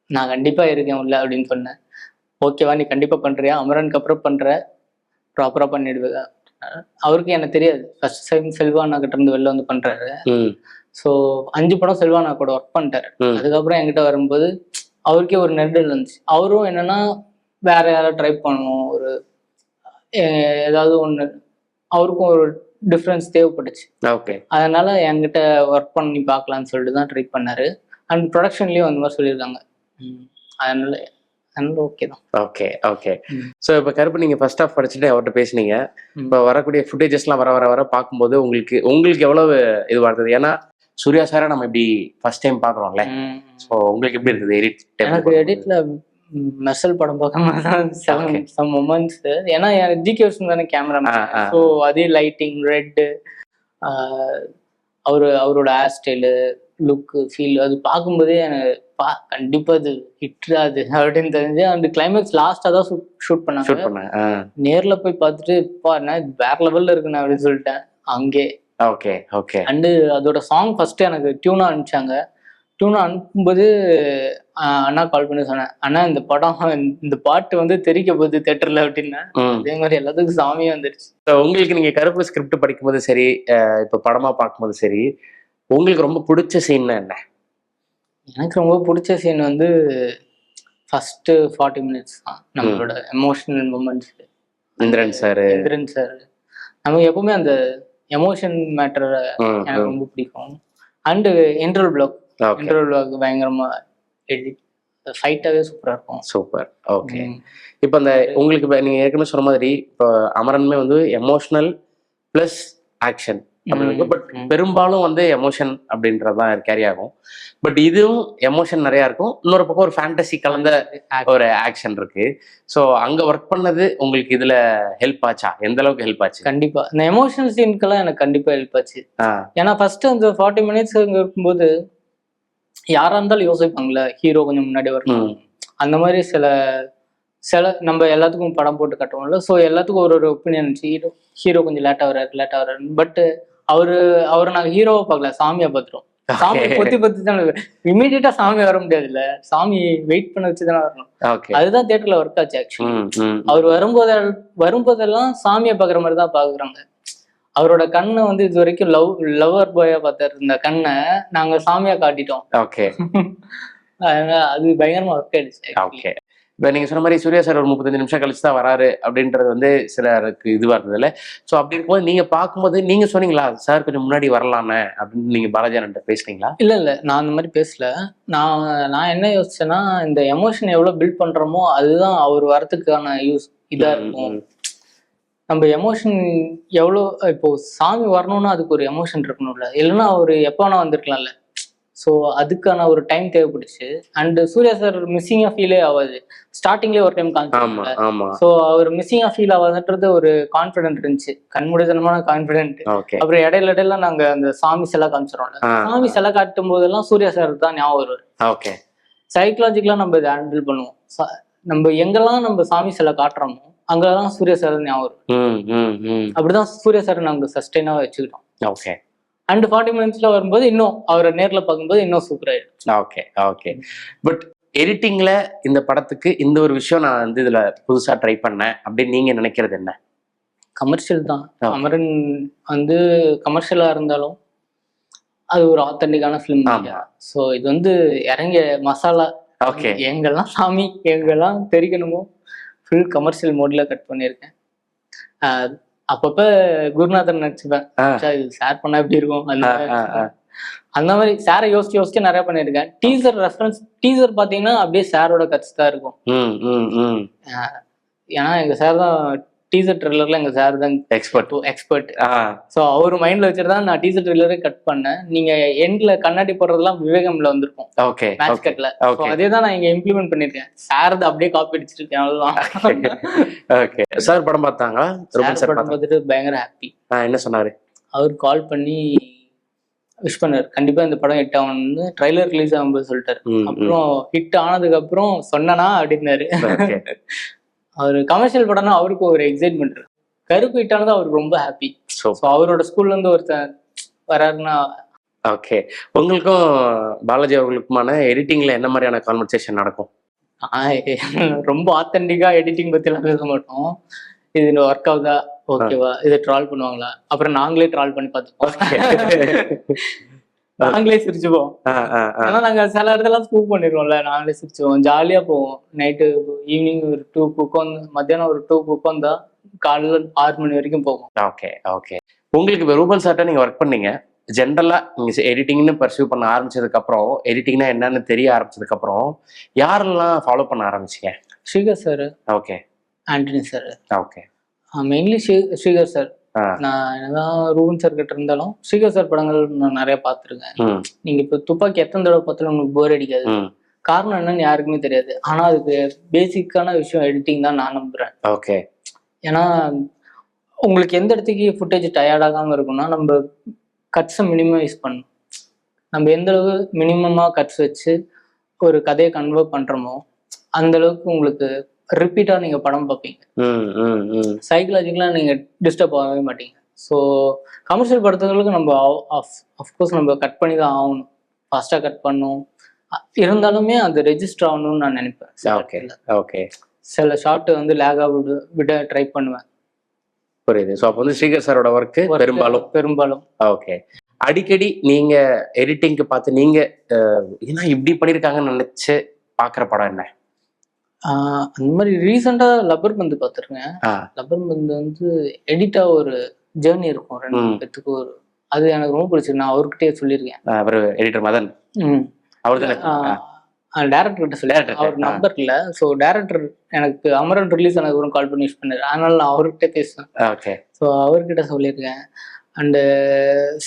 நான் கண்டிப்பா இருக்கேன் உள்ள அப்படின்னு சொன்னேன். ஓகேவா, நீ கண்டிப்பா பண்றியா, அமரனுக்கு அப்புறம் பண்ற, ப்ராப்பரா பண்ணிடுவேன். அவருக்கு எனக்கு தெரியாது, ஃபர்ஸ்ட் டைம் செல்வானா கிட்ட இருந்து வெளில வந்து பண்றாரு. ஸோ 5 படம் செல்வானா கூட ஒர்க் பண்ணிட்டாரு. அதுக்கப்புறம் என்கிட்ட வரும்போது அவருக்கே ஒரு நெருடல் இருந்துச்சு. அவரும் என்னன்னா வேற யாராவது ட்ரை பண்ணணும், ஒரு ஏதாவது ஒன்று, அவருக்கும் ஒரு டிஃப்ரென்ஸ் தேவைப்பட்டுச்சு. ஓகே. அதனால என்கிட்ட ஒர்க் பண்ணி பார்க்கலான்னு சொல்லிட்டு தான் ட்ரை பண்ணாரு. அண்ட் ப்ரொடக்ஷன்லயும் அந்த மாதிரி சொல்லியிருக்காங்க. அதனால ஓகே தான். ஓகே. ஓகே. ஸோ இப்போ கருப்பு நீங்கள் ஃபர்ஸ்ட் ஆஃப் படிச்சுட்டு அவர்கிட்ட பேசுனீங்க. இப்போ வரக்கூடிய ஃபுட்டேஜஸ்லாம் வர பார்க்கும்போது உங்களுக்கு எவ்வளவு இது வருது? ஏன்னா சூர்யா சாரை நம்ம இப்படி ஃபர்ஸ்ட் டைம் பார்க்குறோம்ல. ஸோ உங்களுக்கு எப்படி இருக்குது எனக்கு எடிட்ல மெர்சல் படம் பார்க்கும்போது தான் சம் மொமெண்ட்ஸ். ஏன்னா ஜிகே விஷ்ணு தானே கேமராமேன். ஸோ அதே லைட்டிங், ரெட்டு, அவரோட ஹேர் ஸ்டைலு, லுக்கு, ஃபீல், அது பார்க்கும்போதே எனக்கு கண்டிப்பா அது ஹிட்ராது அப்படின்னு தெரிஞ்சு. அந்த கிளைமேக்ஸ் லாஸ்டா தான் ஷூட் பண்ணாங்க. நேர்ல போய் பார்த்துட்டு என்ன வேற லெவல்ல இருக்குண்ணா அப்படின்னு சொல்லிட்டேன் அங்கே. ஓகே. ஓகே. அண்டு அதோட சாங் ஃபர்ஸ்ட் எனக்கு டியூனா அனுப்பிச்சாங்க. டியூனா அனுப்பும்போது அண்ணா கால் பண்ணி சொன்னேன், அண்ணா இந்த பாட்டு வந்து தெரிக்க போகுது தியேட்டர்ல அப்படின்னா. அதே மாதிரி எல்லாத்துக்கும் சாமியே வந்துருச்சு. உங்களுக்கு நீங்க கருப்பு ஸ்கிரிப்ட் படிக்கும்போது சரி, இப்ப படமா பார்க்கும்போது சரி, உங்களுக்கு ரொம்ப பிடிச்ச சீன்னா என்ன? எனக்கு ரொம்ப பிடிச்ச சீன் வந்து ஃபர்ஸ்ட் 40 மினிட்ஸ் தான், நம்மளோட எமோஷனல் மூமெண்ட்ஸ். இந்திரன் சார் நமக்கு எப்பவுமே அந்த எமோஷன் மேட்டர் எனக்கு ரொம்ப பிடிக்கும். அண்டு இன்டர்வல் பிளாக் பயங்கரமா எடிட், ஃபைட்டாவே சூப்பரா இருக்கும். சூப்பர். ஓகே. இப்போ அந்த உங்களுக்கு நீங்க ஏற்கனவே சொன்ன மாதிரி இப்போ அமரன்மே வந்து எமோஷனல் பிளஸ் ஆக்ஷன் அப்படி இருக்கும். பட் பெரும்பாலும் வந்து எமோஷன் அப்படின்றதுதான் கேரி ஆகும். பட் இதுவும் எமோஷன் நிறைய இருக்கும். இன்னொரு பக்கம் ஒரு ஃபேண்டசி கலந்த ஒரு ஆக்ஷன் இருக்கு. ஸோ அங்க ஒர்க் பண்ணது உங்களுக்கு இதுல ஹெல்ப் ஆச்சா? எந்த அளவுக்கு ஹெல்ப் ஆச்சு? கண்டிப்பா இந்த எமோஷனல் சீனுக்கெல்லாம் எனக்கு கண்டிப்பா ஹெல்ப் ஆச்சு. ஏன்னா ஃபர்ஸ்ட் அந்த 40 மினிட்ஸ் இருக்கும்போது யாரா இருந்தாலும் யோசிப்பாங்கல்ல, ஹீரோ கொஞ்சம் முன்னாடி வரணும், அந்த மாதிரி சில நம்ம எல்லாத்துக்கும் படம் போட்டு கட்டுவோம்ல. ஸோ எல்லாத்துக்கும் ஒரு ஒப்பீனியன் இருந்துச்சு. ஹீரோ கொஞ்சம் லேட்டா வர்றாரு. பட் அவரை நாங்க ஹீரோவை பார்க்கல, சாமியா பார்த்துட்டோம். சாமி பொத்தி தான் இமீடியட்டா சாமி வர முடியாது இல்ல, சாமி வெயிட் பண்ண வச்சுதானே வரணும். அதுதான் தியேட்டர்ல ஒர்க் ஆச்சு ஆக்சுவலி. அவர் வரும்போதெல்லாம் சாமியை பாக்குற மாதிரி தான் பாக்குறாங்க. அவரோட கண்ணை வந்து இது வரைக்கும் லவ்வர் பாயா பார்த்தாரு, இந்த கண்ணை நாங்க சாமியா காட்டிட்டோம். ஓகே. அது பயங்கரமா ஒர்க் ஆயிடுச்சு. ஓகே. இப்போ நீங்க சொன்ன மாதிரி சூர்யா சார் ஒரு 35 நிமிஷம் கழிச்சு தான் வராரு அப்படின்றது வந்து சிலருக்கு இதுவா இருந்தது இல்லை. ஸோ அப்படி இருக்கும்போது நீங்க பார்க்கும்போது நீங்க சொன்னீங்களா சார் கொஞ்சம் முன்னாடி வரலாமே அப்படின்னு நீங்க பாலாஜி அண்ணன்ட்ட பேசுனீங்களா? இல்ல நான் அந்த மாதிரி பேசல. நான் என்ன யோசிச்சேன்னா, இந்த எமோஷன் எவ்வளவு பில்ட் பண்றோமோ அதுதான் அவர் வரத்துக்கான இதா இருக்கும். நம்ம எமோஷன் எவ்வளோ இப்போ சாமி வரணும்னா அதுக்கு ஒரு எமோஷன் இருக்கணும்ல, இல்லைன்னா அவர் எப்போ வேணா வந்திருக்கலாம்ல. ஸோ அதுக்கான ஒரு டைம் தேவைப்படுச்சு. அண்ட் சூர்யா சார் மிஸ்ஸிங்காக ஃபீலே ஆகாது. ஸ்டார்டிங்லேயே ஒரு டைம் காமிச்சாங்க. ஸோ அவர் மிஸ்ஸிங்காக ஃபீல் ஆகாதுன்றது ஒரு கான்ஃபிடென்ட் இருந்துச்சு, கண்மூடித்தனமான கான்ஃபிடென்ட். அப்புறம் இடையில நாங்கள் அந்த சாமி சிலை காமிச்சிடறோம்ல, சாமி சிலை காட்டும் போதெல்லாம் சூர்யா சார் தான் ஞாபகம் வருவார். சைக்கலாஜிக்கலாக நம்ம இதை ஹேண்டில் பண்ணுவோம். நம்ம எங்கெல்லாம் நம்ம சாமி சிலை காட்டுறோமோ அங்கெல்லாம் சூர்யா சார் ஞாபகம். அப்படிதான் சூர்யா சார் நாங்கள் சஸ்டெயினாக வச்சுக்கிட்டோம். அண்ட் 40 மினிட்ஸ்ல வரும்போது இன்னும் அவரை நேர்ல பார்க்கும்போது இன்னும் சூப்பர் ஆயிடும். பட் எடிட்டிங்ல இந்த படத்துக்கு இந்த ஒரு விஷயம் நான் வந்து இதுல புதுசா ட்ரை பண்ணேன் அப்படின்னு நீங்க நினைக்கிறது என்ன? கமர்ஷியல் தான். அமரன் வந்து கமர்ஷியலா இருந்தாலும் அது ஒரு ஆத்தென்டிக்கான ஃபிலிம். ஸோ இது வந்து இறங்கிய மசாலா எங்கெல்லாம் சாமி எங்கெல்லாம் தெரிக்கணுமோ ஃபுல் கமர்ஷியல் மோட்ல கட் பண்ணியிருக்கேன். அப்பப்ப குருநாதன் நினைச்சுப்பேன், இது ஷேர் பண்ணா எப்படி இருக்கும் அந்த மாதிரி. சாரை யோசிச்சு நிறைய பண்ணிருக்கேன். டீசர் ரெஃபரன்ஸ் டீசர் பாத்தீங்கன்னா அப்படியே சாரோட கட்ஸ் தான் இருக்கும். ஏன்னா எங்க சார் தான் டீசர் ட்ரெய்லர்ல எங்க சார் தான் எக்ஸ்பர்ட். ஸோ அவர் மைண்ட்ல வச்சுதான் நான் டீசர் ட்ரெய்லரே கட் பண்ணேன். நீங்க எண்ட்ல கண்ணாடி போடுறதுலாம் விவேகம்ல வந்திருக்கும் மேட்ச் கட்ல. அதே தான் நான் இங்க இம்ப்ளிமெண்ட் பண்ணிருக்கேன். சார் அப்படியே காப்பி அடிச்சிருக்கேன், அவ்வளவுதான். சார் படம் பார்த்தாங்களா? படம் பார்த்துட்டு பயங்கர ஹாப்பி. என்ன சொன்னாரு? அவர் கால் பண்ணி விஷ் பண்ணாரு, கண்டிப்பா இந்த படம் ஹிட் ஆகணும்னு. ட்ரைலர் ரிலீஸ் ஆகும்போது சொல்லிட்டாரு. அப்புறம் ஹிட் ஆனதுக்கு அப்புறம் சொன்னனா அப்படின்னாரு. அவர் கமர்ஷியல் படம்னா அவருக்கு ஒரு எக்ஸைட்மெண்ட் இருக்கு. கருப்பு ஹிட் ஆனது அவருக்கு ரொம்ப ஹாப்பி. ஸோ அவரோட ஸ்கூல்ல இருந்து ஒருத்தன் வராருன்னா. ஓகே, உங்களுக்கும் பாலாஜி அவர்களுக்குமான எடிட்டிங்ல என்ன மாதிரியான கான்வர்சேஷன் நடக்கும்? ரொம்ப ஆத்தென்டிக்கா எடிட்டிங் பத்தி எல்லாம் பேச மாட்டோம். இது ஒர்க் ஆகுதா, ஓகேவா, இதை ட்ரால் பண்ணுவாங்களா, அப்புறம் நாங்களே ட்ரால் பண்ணி பார்த்துப்போம். நாங்களே சிரிச்சுப்போம். ஏன்னா நாங்க சில இடத்துல ஸ்கூப் பண்ணிடுவோம்ல, நாங்களே சிரிச்சுவோம். ஜாலியா போவோம். நைட்டு ஈவினிங் ஒரு 2 உட்காந்து, மத்தியானம் ஒரு 2 உட்காந்தா காலையில 6 மணி வரைக்கும் போவோம். ஓகே. உங்களுக்கு இப்போ ரூபன் சார்ட்ட நீங்க ஒர்க் பண்ணீங்க. ஜென்ரலா நீங்க எடிட்டிங்னு பர்சியூ பண்ண ஆரம்பிச்சதுக்கு அப்புறம், எடிட்டிங்னா என்னன்னு தெரிய ஆரம்பிச்சதுக்கு அப்புறம் யாரெல்லாம் ஃபாலோ பண்ண ஆரம்பிச்சீங்க? Srikar sir. Okay. Antony sir. Okay. Mainly Srikar sir. நான் என்னதான் ரூபன் சார் கிட்ட இருந்தாலும் ஸ்ரீகர் சார் படங்கள் நான் நிறைய பார்த்துருக்கேன். நீங்க இப்ப துப்பாக்கி எத்தனை தடவை பார்த்தாலும் உங்களுக்கு போர் அடிக்காது. காரணம் என்னன்னு யாருக்குமே தெரியாது. ஆனா அதுக்கு பேசிக்கான விஷயம் எடிட்டிங் தான் நான் நம்புறேன். ஓகே. ஏன்னா உங்களுக்கு எந்த இடத்துக்கு ஃபுட்டேஜ் டயர்டாகாம இருக்கும்னா நம்ம கட்ஸை மினிமைஸ் பண்ணணும். நம்ம எந்த அளவு மினிமமா கட்ஸ் வச்சு ஒரு கதையை கன்வெர்ட் பண்றோமோ அந்த அளவுக்கு உங்களுக்கு ரிப்பீட்டா நீங்க படம் பார்ப்பீங்க. சைக்கலாஜிக்கலா நீங்க டிஸ்டர்ப் ஆகவே மாட்டீங்க. ஸோ கமர்ஷியல் படத்துகளுக்கு நம்ம அஃப்கோர்ஸ் நம்ம கட் பண்ணி தான் ஆகணும். ஃபாஸ்டா கட் பண்ணும். இருந்தாலுமே அது ரெஜிஸ்டர் ஆகணும்னு நான் நினைப்பேன். ஓகே. சில ஷார்ட் வந்து லேகா விட ட்ரை பண்ணுவேன். புரியுது. ஸோ அப்போ வந்து ஸ்ரீகர் சாரோட ஒர்க்கு பெரும்பாலும். ஓகே. அடிக்கடி நீங்க எடிட்டிங்க்கு பார்த்து நீங்க ஏன்னா இப்படி பண்ணியிருக்காங்கன்னு நினைச்சு பார்க்குற படம் என்ன? அந்த மாதிரி ரீசெண்டா லப்பர் பந்து பார்த்துருக்கேன். லப்பர் பந்து வந்து எடிட்டா ஒரு ஜேர்னி இருக்கும் 2 பேத்துக்கு. அது எனக்கு ரொம்ப பிடிச்சிருக்கு. நான் அவர்கிட்டயே சொல்லியிருக்கேன். எடிட்டர் மதன் டேரக்டர் கிட்ட சொல்லி, அவர் நம்பர் இல்ல. ஸோ டேரக்டர் எனக்கு அமரன் ரிலீஸ் ஆனதுக்கு அப்புறம் கால் பண்ணி யூஸ் பண்ணாரு. அதனால நான் அவர்கிட்ட பேசுவேன். ஸோ அவர்கிட்ட சொல்லியிருக்கேன். அண்டு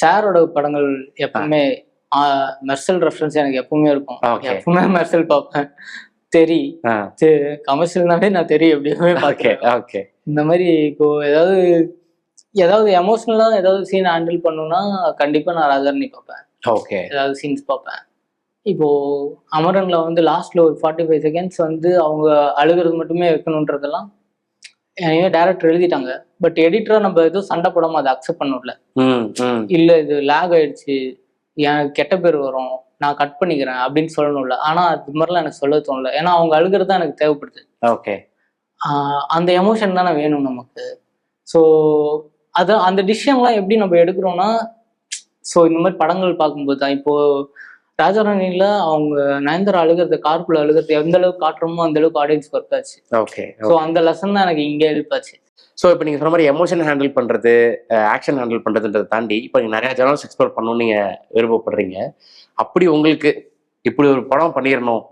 சாரோட படங்கள் எப்பவுமே மெர்சல் ரெஃபரன்ஸ் எனக்கு எப்பவுமே இருக்கும். எப்பவுமே மெர்சல் பார்ப்பேன். தெரி கமர்ஷியல்னாவே நான் தெரியும் எப்படியுமே பார்க்கேன். இந்த மாதிரி இப்போ ஏதாவது எமோஷனலா ஏதாவது சீன் ஹேண்டில் பண்ணணும்னா கண்டிப்பா நான் ராஜாரணி பார்ப்பேன். ஏதாவது சீன்ஸ் பார்ப்பேன். இப்போ அமரன்ல வந்து லாஸ்ட்ல ஒரு 45 செகண்ட்ஸ் வந்து அவங்க அழுகிறது மட்டுமே வைக்கணுன்றதெல்லாம் டேரக்டர் எழுதிட்டாங்க. பட் எடிட்டரா நம்ம எதுவும் சண்டை போடாம அதை அக்செப்ட் பண்ணல. இல்ல இது லேக் ஆயிடுச்சு, எனக்கு கெட்ட பேர் வரும், நான் கட் பண்ணிக்கிறேன் அப்படின்னு சொல்லணும்ல. ஆனா அது மாதிரிலாம் எனக்கு சொல்ல தோணல. ஏன்னா அவங்க அழுகிறது தான் எனக்கு தேவைப்படுது. அந்த எமோஷன் தானே வேணும் நமக்கு. ஸோ அந்த டிசிஷன்லாம் எப்படி நம்ம எடுக்கிறோம்னா, ஸோ இந்த மாதிரி படங்கள் பார்க்கும்போது தான். இப்போ ராஜாராணியில அவங்க நயன்தாரா அழுகிறது, காருக்குள்ள அழுகிறது எந்த அளவுக்கு காட்டுறோமோ அந்த அளவுக்கு ஆடியன்ஸ் ஒர்க் ஆச்சு. ஓகே. ஸோ அந்த லெசன் தான் எனக்கு இங்கே ஹெல்ப் ஆச்சு. ஸோ இப்போ நீங்கள் சொன்ன மாதிரி எமோஷன் ஹேண்டில் பண்ணுறது, ஆக்ஷன் ஹேண்டில் பண்ணுறதுன்றதை தாண்டி இப்போ நீங்கள் நிறையா ஜெனரல்ஸ் எக்ஸ்ப்ளோர் பண்ணணும்னு நீங்கள் விருப்பப்படுறீங்க. அப்படி உங்களுக்கு இப்படி ஒரு படம் பண்ணிடணும்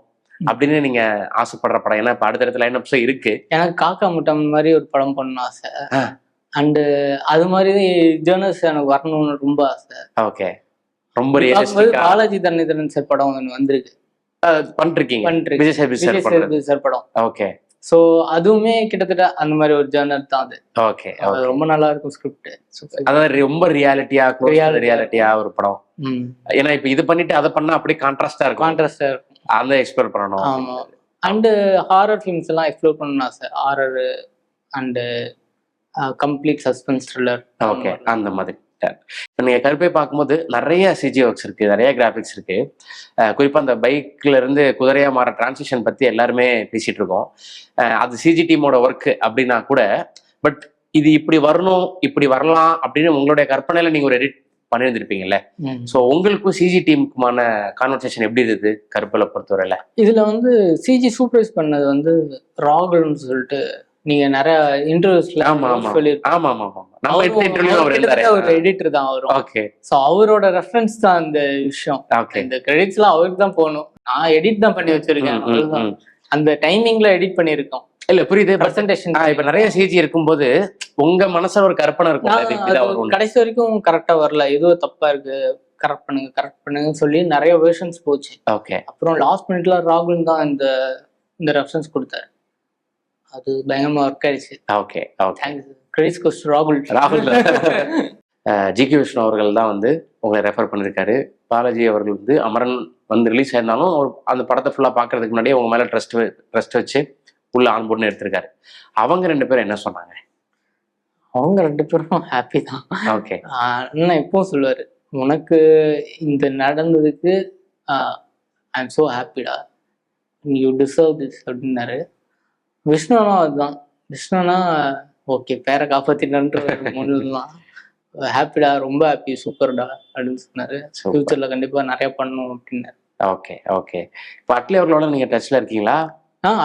அப்படின்னு நீங்கள் ஆசைப்படுற படம், ஏன்னா இப்போ அடுத்தடுத்த லைன் அப்ஸும் இருக்கு. எனக்கு காக்கா முட்டம் மாதிரி ஒரு படம் பண்ணணும் ஆசை. அண்டு அது மாதிரி ஜேர்னல்ஸ் எனக்கு வரணும்னு ரொம்ப ஆசை. ஓகே. ரொம்ப ரியலிஸ்டிக்கா பாலாஜி தன்னிதரன் சார் படம் ஒன்று வந்திருக்கு, பண்ணிருக்கீங்க. விஜய் சேதுபதி சார் படம். ஓகே. ஸோ அதுவுமே கிட்டத்தட்ட அந்த மாதிரி ஒரு ஜேர்னல் தான் அது. ஓகே. அது ரொம்ப நல்லா இருக்கும் ஸ்கிரிப்ட். அதாவது ரொம்ப ரியாலிட்டியா ஒரு படம். ஏன்னா இப்ப இது பண்ணிட்டு அதை பண்ணா அப்படியே கான்ட்ராஸ்டா இருக்கும். அந்த எக்ஸ்ப்ளோர் பண்ணணும். ஆமா. அண்டு ஹாரர் ஃபிலிம்ஸ் எல்லாம் எக்ஸ்ப்ளோர் பண்ணணும் ஆசை. Horror and complete suspense thriller. Okay. அந்த மாதிரி இப்போ நீங்கள் கருப்பை பார்க்கும்போது நிறைய சிஜி ஒர்க்ஸ் இருக்குது, நிறைய கிராஃபிக்ஸ் இருக்குது. குறிப்பாக அந்த பைக்கில் இருந்து குதிரையாக மாற டிரான்சிஷன் பற்றி எல்லாருமே பேசிகிட்டு இருக்கோம். அது சிஜி டீமோட ஒர்க்கு அப்படின்னா கூட, பட் இது இப்படி வரணும், இப்படி வரலாம் அப்படின்னு உங்களுடைய கற்பனையில் நீங்கள் ஒரு எடிட் பண்ணியிருந்திருப்பீங்கல்ல. ஸோ உங்களுக்கும் சிஜி டீமுக்குமான கான்வர்சேஷன் எப்படி இருந்தது கருப்பில் பொறுத்தவரையில்? இதில் வந்து சிஜி சூப்பர்வைஸ் பண்ணது வந்து ராகுல்னு சொல்லிட்டு நீங்க நிறைய இன்டர்வியூஸ்ல ஒரு எடிட்டர் தான் வரும். ஓகே. சோ அவரோட ரெஃபரன்ஸ் தான் இந்த விஷயம். இந்த கிரெடிட்ஸ் எல்லாம் அவருக்கு தான் போகணும். நான் எடிட் தான் பண்ணி வச்சிருக்கேன். அந்த டைமிங்ல எடிட் பண்ணிருக்கோம். இல்ல புரியுது. பிரசன்டேஷன் இப்ப நிறைய சிஜி இருக்கும்போது உங்க மனசுல ஒரு கற்பனை இருக்கும், கடைசி வரைக்கும் கரெக்டா வரல, ஏதோ தப்பா இருக்கு, கரெக்ட் பண்ணுங்கன்னு சொல்லி நிறைய வெர்ஷன்ஸ் போச்சு. ஓகே. அப்புறம் லாஸ்ட் மினிட்ல ராகுல் தான் இந்த ரெஃபரன்ஸ் கொடுத்தாரு. அது பயங்கரமா ஒர்க் ஆயிடுச்சு. ஓகே. கிரெடிட்ஸ் கோஸ் டு ராகுல். ஜிகே விஷ்ணு அவர்கள் தான் வந்து உங்களை ரெஃபர் பண்ணியிருக்காரு. பாலாஜி அவர்கள் வந்து அமரன் வந்து ரிலீஸ் ஆயிருந்தாலும் அந்த படத்தை ஃபுல்லா பாக்குறதுக்கு முன்னாடியே உங்க மேல ட்ரஸ்ட் வச்சு உள்ள ஆன்போர்ட்னு எடுத்திருக்காரு. அவங்க 2 பேரும் என்ன சொன்னாங்க? அவங்க 2 பேரும் ஹாப்பி தான். ஓகே. அண்ணா எப்பவும் சொல்லுவாரு, உனக்கு இந்த நடந்ததுக்கு ஐ எம் சோ ஹாப்பிடா, யூ டிசர்வ் திஸ் அப்படின்னாரு. விஷ்ணுனா அதுதான். விஷ்ணுனா ஓகே, பேரை காப்பாத்தினன்ற முன்னுதான் ஹாப்பிடா, ரொம்ப ஹாப்பி, சூப்பர்டா அப்படின்னு சொன்னாரு. ஃபியூச்சர்ல கண்டிப்பா நிறைய பண்ணணும் அப்படின்னாரு. ஓகே. இப்போ அட்லி அவர்களோட நீங்க டச்ல இருக்கீங்களா?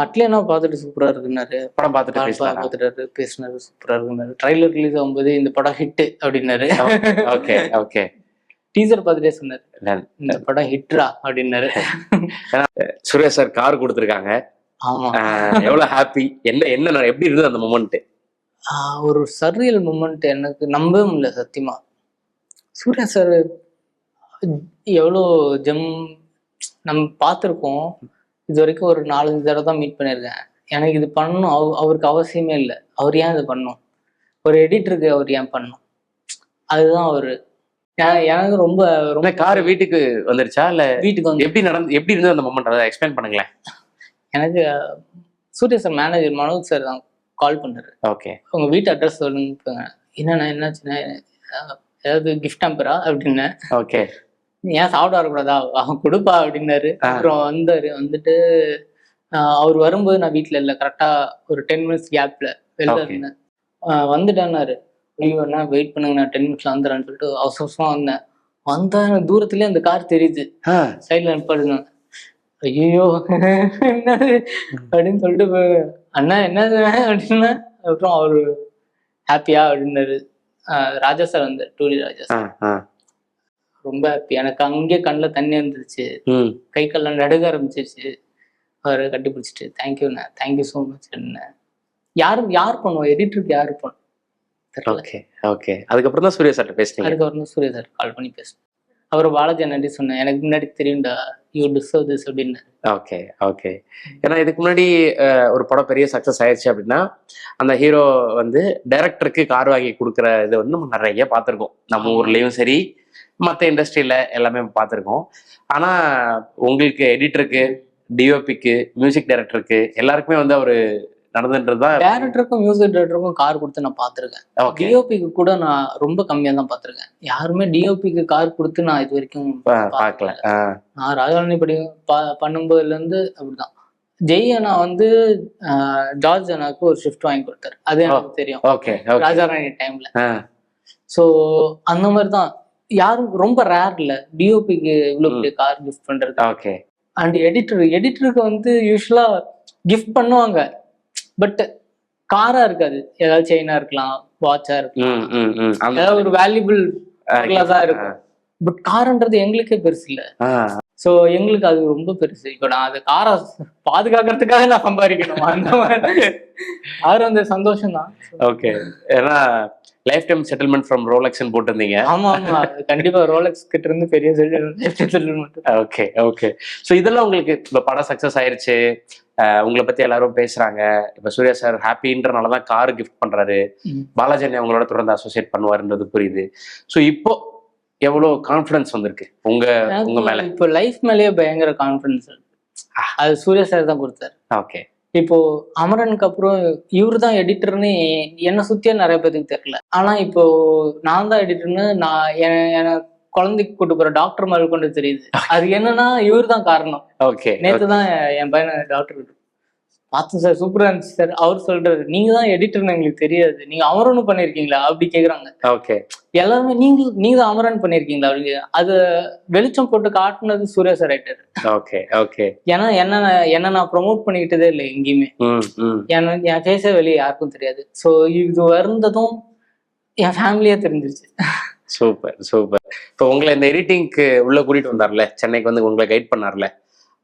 அட்லினா பார்த்துட்டு சூப்பரா இருக்குன்னாரு. படம் பார்த்துட்டு பேசினாரு, சூப்பரா இருக்குன்னாரு. ட்ரைலர் ரிலீஸ் ஆகும்போது இந்த படம் ஹிட் அப்படின்னாரு. ஓகே. டீசர் பார்த்துட்டே சொன்னாரு, இந்த படம் ஹிட்ரா அப்படின்னாரு. சுரேஷ் சார் கார் கொடுத்துருக்காங்க. ஆமா. எவ்வளவு ஹாப்பி, என்ன எப்படி இருந்தது அந்த மொமெண்ட்? ஒரு சர்ரியல் மொமெண்ட், எனக்கு நம்பவே முடியல சத்தியமா. சூர்யா சார் எவ்வளோ நம்ம பார்த்துருக்கோம். இது வரைக்கும் ஒரு 4-5 தடவை தான் மீட் பண்ணியிருக்கேன். எனக்கு இது பண்ணணும் அவருக்கு அவசியமே இல்லை. அவர் ஏன் இது பண்ணணும்? ஒரு எடிட்டருக்கு அவர் ஏன் பண்ணணும்? அதுதான் அவரு. எனக்கு ரொம்ப கார் வீட்டுக்கு வந்துருச்சா இல்ல வீட்டுக்கு வந்து எப்படி இருந்தது அந்த மொமெண்ட்? அதை எக்ஸ்பிளைன் பண்ணுங்களேன். எனக்கு Surya sir manager Manoj sir தான் கால் பண்ணாரு. ஓகே. உங்க வீட்டு அட்ரஸ் சொல்லுங்க. என்னண்ணா என்னாச்சுன்னா, ஏதாவது கிஃப்ட் அம்பரா அப்படின்னு. ஓகே. ஏன் சாப்பிட வரக்கூடாதா, அவன் கொடுப்பா அப்படின்னாரு. அப்புறம் வந்துட்டு அவர் வரும்போது நான் வீட்டுல இல்லை, கரெக்டா ஒரு 10 மினிட்ஸ் கேப்ல வெளில இருந்தேன். வந்துட்டேன்னாரு. ஐயோ அண்ணா வெயிட் பண்ணுங்க, நான் 10 மினிட்ஸ்ல வந்துடுறேன்னு சொல்லிட்டு அவசரமா வந்தேன். தூரத்துலயே அந்த கார் தெரியுது, சைட்ல நிப்பாடுங்க. ஐயோ என்னது அப்படின்னு சொல்லிட்டு, அண்ணா என்னது அப்படின்னா, அப்புறம் அவரு ஹாப்பியா அப்படின்னாரு. ராஜா சார் வந்து டூரி ராஜா சார் ரொம்ப ஹாப்பி. எனக்கு அங்கே கண்ணில் தண்ணி வந்துருச்சு, கை கால்லாம் நடுக ஆரம்பிச்சிருச்சு. அவரை கட்டி பிடிச்சிட்டு தேங்க்யூண்ணா, தேங்க்யூ ஸோ மச் என்ன. யார் பண்ணுவோம், எடிட்டருக்கு யாரு பண்ணும்? ஓகே. அதுக்கப்புறம் தான் சூர்யா சார் பேசுறேன். அதுக்கப்புறம் தான் சூர்யா சார் கால் பண்ணி பேசுனேன். அப்புறம் பாலாஜி நன்றி சொன்னேன், எனக்கு முன்னாடி தெரியும்டா, யூ டிசர்வ் திஸ் அப்படின்னு. ஓகே. ஏன்னா இதுக்கு முன்னாடி ஒரு படம் பெரிய சக்சஸ் ஆயிடுச்சு அப்படின்னா அந்த ஹீரோ வந்து டைரக்டருக்கு கார் வாங்கி கொடுக்குற இது வந்து நம்ம நிறைய பார்த்துருக்கோம். நம்ம ஊர்லயும் சரி, மற்ற இண்டஸ்ட்ரியில எல்லாமே பார்த்துருக்கோம். ஆனா உங்களுக்கு எடிட்டருக்கு, டிஓபிக்கு, மியூசிக் டைரக்டருக்கு எல்லாருக்குமே வந்து அவரு நடந்துன்றதுதான். டேரக்டருக்கும் மியூசிக் டைரக்டருக்கும் கார் கொடுத்து நான் பார்த்துருக்கேன். டிஓபிக்கு கூட நான் ரொம்ப கம்மியா தான் பார்த்துருக்கேன். யாருமே டிஓபிக்கு கார் கொடுத்து நான் இது வரைக்கும் பார்க்கல. நான் ராஜாராணி பண்ணும்போதுல இருந்து அப்படிதான். ஜெய் அண்ணா வந்து ஜார்ஜ் அண்ணாவுக்கு ஒரு ஷிஃப்ட் வாங்கி கொடுத்தாரு, அது எனக்கு தெரியும் ராஜாராணி டைம்ல. ஸோ அந்த மாதிரிதான் யாரும் ரொம்ப ரேர் இல்ல டிஓபிக்கு இவ்வளவு பெரிய கார் கிஃப்ட் பண்றது. ஓகே அண்ட் எடிட்டருக்கு வந்து யூஸ்வலா கிஃப்ட் பண்ணுவாங்க, பட் காரா இருக்காது. ஏதாவது செயினா இருக்கலாம், வாட்சா இருக்கலாம், ஏதாவது ஒரு வேல்யூபிள் தான் இருக்கும். பட் கார்ன்றது எங்களுக்கே பெருசு இல்ல. ஸோ எங்களுக்கு அது ரொம்ப பெருசு. இப்போ நான் அது காரை பாதுகாக்கிறதுக்காக நான் சம்பாதிக்கணும், அந்த மாதிரி கார் வந்து சந்தோஷம் தான். ஓகே, ஏன்னா லைஃப் டைம் செட்டில்மெண்ட் ஃப்ரம் ரோலெக்ஸ்ன்னு போட்டிருந்தீங்க. ஆமா ஆமா, கண்டிப்பா ரோலெக்ஸ் கிட்ட இருந்து பெரிய செட்டில்மெண்ட். Okay okay. ஸோ இதெல்லாம் உங்களுக்கு இப்போ படம் சக்ஸஸ் ஆயிருச்சு, உங்களை பத்தி எல்லாரும் பேசுறாங்க, இப்ப சூர்யா சார் ஹாப்பின்றனாலதான் கார் கிஃப்ட் பண்றாரு, பாலாஜி அண்ணா அவங்களோட தொடர்ந்து அசோசியேட் பண்ணுவாருன்றது புரியுது. ஸோ இப்போ எவ்வளவு கான்ஃபிடன்ஸ் வந்திருக்கு உங்க மேல? இப்போ லைஃப் மேலேயே பயங்கர கான்ஃபிடன்ஸ் இருக்கு. அது சூர்யா சார் தான் கொடுத்தாரு. ஓகே, இப்போ அமரனுக்கு அப்புறம் இவரு தான் எடிட்டர்னு என்னை சுத்தியே நிறைய பேருக்கு தெரியல. ஆனா இப்போ நான் தான் எடிட்டர்னு நான் என குழந்தைக்கு கூட்டு போற டாக்டர் மாதிரி கொண்டு தெரியுது. அது என்னன்னா இவரு தான் காரணம். ஓகே, நேற்று தான் என் பையனை டாக்டர் பார்த்தேன் சார், சூப்பரா இருந்துச்சு சார். அவர் சொல்றாரு, நீங்க தான் எடிட்டர்னு எங்களுக்கு தெரியாது, நீங்க அமரனும் பண்ணிருக்கீங்களா அப்படி கேக்குறாங்க. ஓகே, எல்லாருமே நீங்க தான் அமரன் பண்ணிருக்கீங்களா அப்படி. அது வெளிச்சம் போட்டு காட்டுனது Surya sir writer. Okay okay. ஏன்னா என்ன நான் ப்ரொமோட் பண்ணிக்கிட்டதே இல்லை எங்கேயுமே. என் ஃபேஸே வெளியே யாருக்கும் தெரியாது. ஸோ இது வருந்ததும் என் ஃபேமிலியே தெரிஞ்சிருச்சு. Super super. இப்போ உங்களை இந்த எடிட்டிங்க்கு உள்ள கூட்டிட்டு வந்தார்ல, சென்னைக்கு வந்து உங்களை கைட் பண்ணார்ல,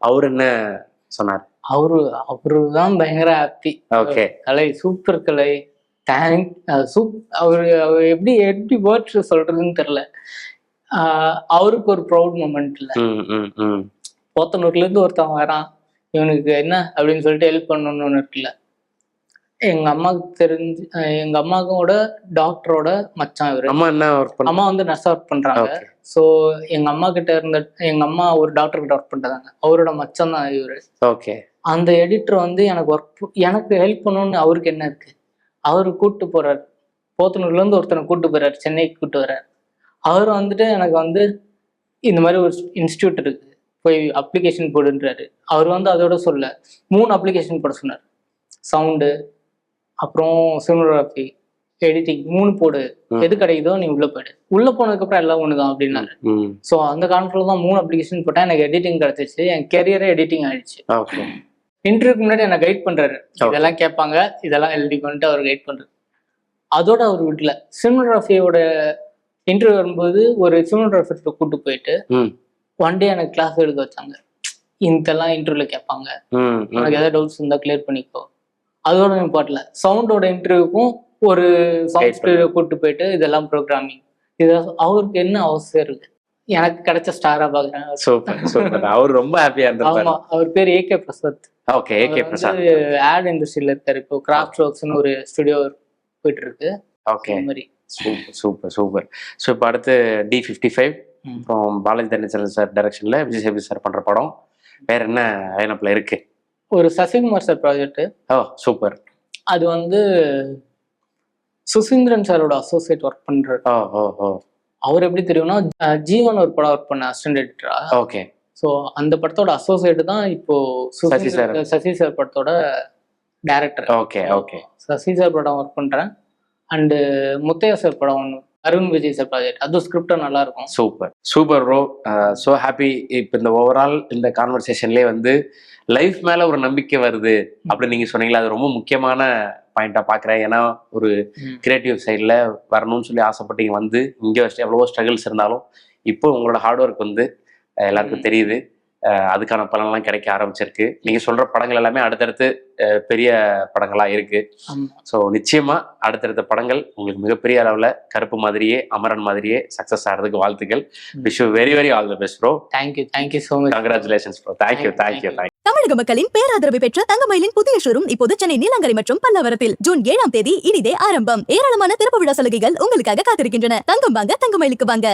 அவரு என்ன சொன்னார்? அவரு தான் பயங்கர ஹாப்பி. ஓகே, கலை சூப்பர் கலை, தேங்க் அவரு எப்படி வேர்ட்ஸ் சொல்றதுன்னு தெரியல. அவருக்கு ஒரு ப்ரௌட் மொமெண்ட் இல்ல. போத்தனூர்ல இருந்து ஒருத்தவன் வரான், இவனுக்கு என்ன அப்படின்னு சொல்லிட்டு ஹெல்ப் பண்ணணும்னு ஒண்ணு இருக்குல்ல. எங்க அம்மாவுக்கு தெரிஞ்சு, எங்க அம்மாவோட டாக்டரோட மச்சான் இவரு. அம்மா வந்து நர்ஸா ஒர்க் பண்றாங்க. ஸோ எங்க அம்மா கிட்ட இருந்த, எங்க அம்மா ஒரு டாக்டர் கிட்ட ஒர்க் பண்றாங்க, அவரோட மச்சான் தான் இவரு. ஓகே. அந்த எடிட்டர் வந்து எனக்கு ஹெல்ப் பண்ணணும்னு அவருக்கு என்ன இருக்கு, அவரு கூப்பிட்டு போறாரு. போத்தனூர்ல இருந்து ஒருத்தனை கூப்பிட்டு போறாரு, சென்னைக்கு கூப்பிட்டு வர்றாரு. அவர் வந்துட்டு எனக்கு வந்து இந்த மாதிரி ஒரு இன்ஸ்டியூட் இருக்கு, போய் அப்ளிகேஷன் போடுன்றாரு. அவர் வந்து அதோட சொல்ல 3 அப்ளிகேஷன் போட சொன்னார். சவுண்டு, அப்புறம் சினிமோகிராஃபி, எடிட்டிங் 3 போடு, எது கிடைக்குதோ நீ உள்ள போயிடு, உள்ள போனதுக்கு அப்புறம் எல்லாம் ஒண்ணுதான் அப்படின்னாரு. ஸோ அந்த கான்ஃபிடன்ஸ் தான் 3 அப்ளிகேஷன் போட்டேன், எனக்கு எடிட்டிங் கிடைச்சிச்சு, என் கெரியரே எடிட்டிங் ஆயிடுச்சு. இன்டர்வியூக்கு முன்னாடி என்ன கைட் பண்றாரு, இதெல்லாம் கேட்பாங்க, இதெல்லாம் எழுதி பண்ணிட்டு அவர் கைட் பண்றாரு. அதோட அவர் வீட்டுல சினிமோகிராஃபியோட இன்டர்வியூ வரும்போது ஒரு சினிமோகிராஃபர் கூப்பிட்டு போயிட்டு 1 டே எனக்கு கிளாஸ் எடுக்க வச்சாங்க. இதெல்லாம் இன்டர்வியூல கேட்பாங்க, எனக்கு ஏதாவது டவுட்ஸ் இருந்தா கிளியர் பண்ணிக்கோ. அதோட இம்பார்ட்ல சவுண்டோட இன்டர்வியூக்கும் ஒரு சவுண்ட் ஸ்டுடியோ கூப்பிட்டு போயிட்டு இதெல்லாம் ப்ரோக்ராமிங், இது அவருக்கு என்ன அவசியம் இருக்கு, எனக்கு கிடைச்ச ஸ்டாரா பாக்குறேன். Super super. அவர் ரொம்ப ஹாப்பியா இருந்தாரு. ஆமா, அவர் பேர் AK Prasad. Okay, AK Prasad ad இண்டஸ்ட்ரியில இருக்காரு. இப்போ கிராஃப்ட் ஒர்க்ஸ்னு ஒரு ஸ்டுடியோ போயிட்டு இருக்கு. ஓகே, மாதிரி சூப்பர் சூப்பர் சூப்பர். ஸோ இப்போ அடுத்து D55, அப்புறம் பாலாஜி தனசேகரன் சார் டைரக்ஷன்ல விஜய் சேதுபதி சார் பண்ற படம், வேற என்ன லைனப்ல இருக்கு? ஒரு சசிகுமார் சார் ப்ராஜெக்ட். ஓ சூப்பர். அது வந்து சுசீந்திரன் சாரோட அசோசியேட் ஒர்க் பண்றாரு. அவர் எப்படி தெரியும்னா, ஜீவன் ஒரு படம் ஒர்க் பண்ண அசிஸ்டன்ட் எடிட்டரா. ஓகே. ஸோ அந்த படத்தோட அசோசியேட் தான் இப்போ சசி சார் படத்தோட director. Okay okay. Sasi sir படம் ஒர்க் பண்றேன். அண்டு முத்தையா சார் படம் ஒன்று, அருண் விஜய் சார் ப்ராஜெக்ட், அது ஸ்கிரிப்டும் நல்லா இருக்கும். Super super bro. So happy. இப்போ இந்த ஓவரால் இந்த கான்வர்சேஷன்லேயே வந்து லைஃப் மேல ஒரு நம்பிக்கை வருது அப்படின்னு நீங்க சொன்னீங்களா, அது ரொம்ப முக்கியமான பாயிண்டா பாக்குறேன். ஏன்னா ஒரு கிரியேட்டிவ் சைட்ல வரணும்னு சொல்லி ஆசைப்பட்டீங்க, வந்து இங்கே எவ்வளவோ ஸ்ட்ரகிள்ஸ் இருந்தாலும் இப்போ உங்களோட ஹார்ட் ஒர்க் வந்து எல்லாருக்கும் தெரியுது, அதுக்கான பலன்லாம் கிடைக்க ஆரம்பிச்சிருக்கு. நீங்க சொல்ற படங்கள் எல்லாமே அடுத்தடுத்து பெரிய படங்களா இருக்கு. ஸோ நிச்சயமா அடுத்தடுத்த படங்கள் உங்களுக்கு மிகப்பெரிய அளவுல கருப்பு மாதிரியே அமரன் மாதிரியே சக்சஸ் ஆகிறதுக்கு வாழ்த்துக்கள். Wish you very very all the best bro. Thank you so much. Congratulations bro. Thank you. தமிழக மக்களின் பேராதரவு பெற்ற தங்கமயிலின் புதிய ஷோரூம் இப்போது சென்னை நீலாங்கரை மற்றும் பல்லாவரத்தில் ஜூன் 7ஆம் தேதி இனிதே ஆரம்பம். ஏராளமான திறப்பு விழா சலுகைகள் உங்களுக்காக காத்திருக்கின்றன. தங்கம் வாங்க, தங்கமயிலுக்கு வாங்க.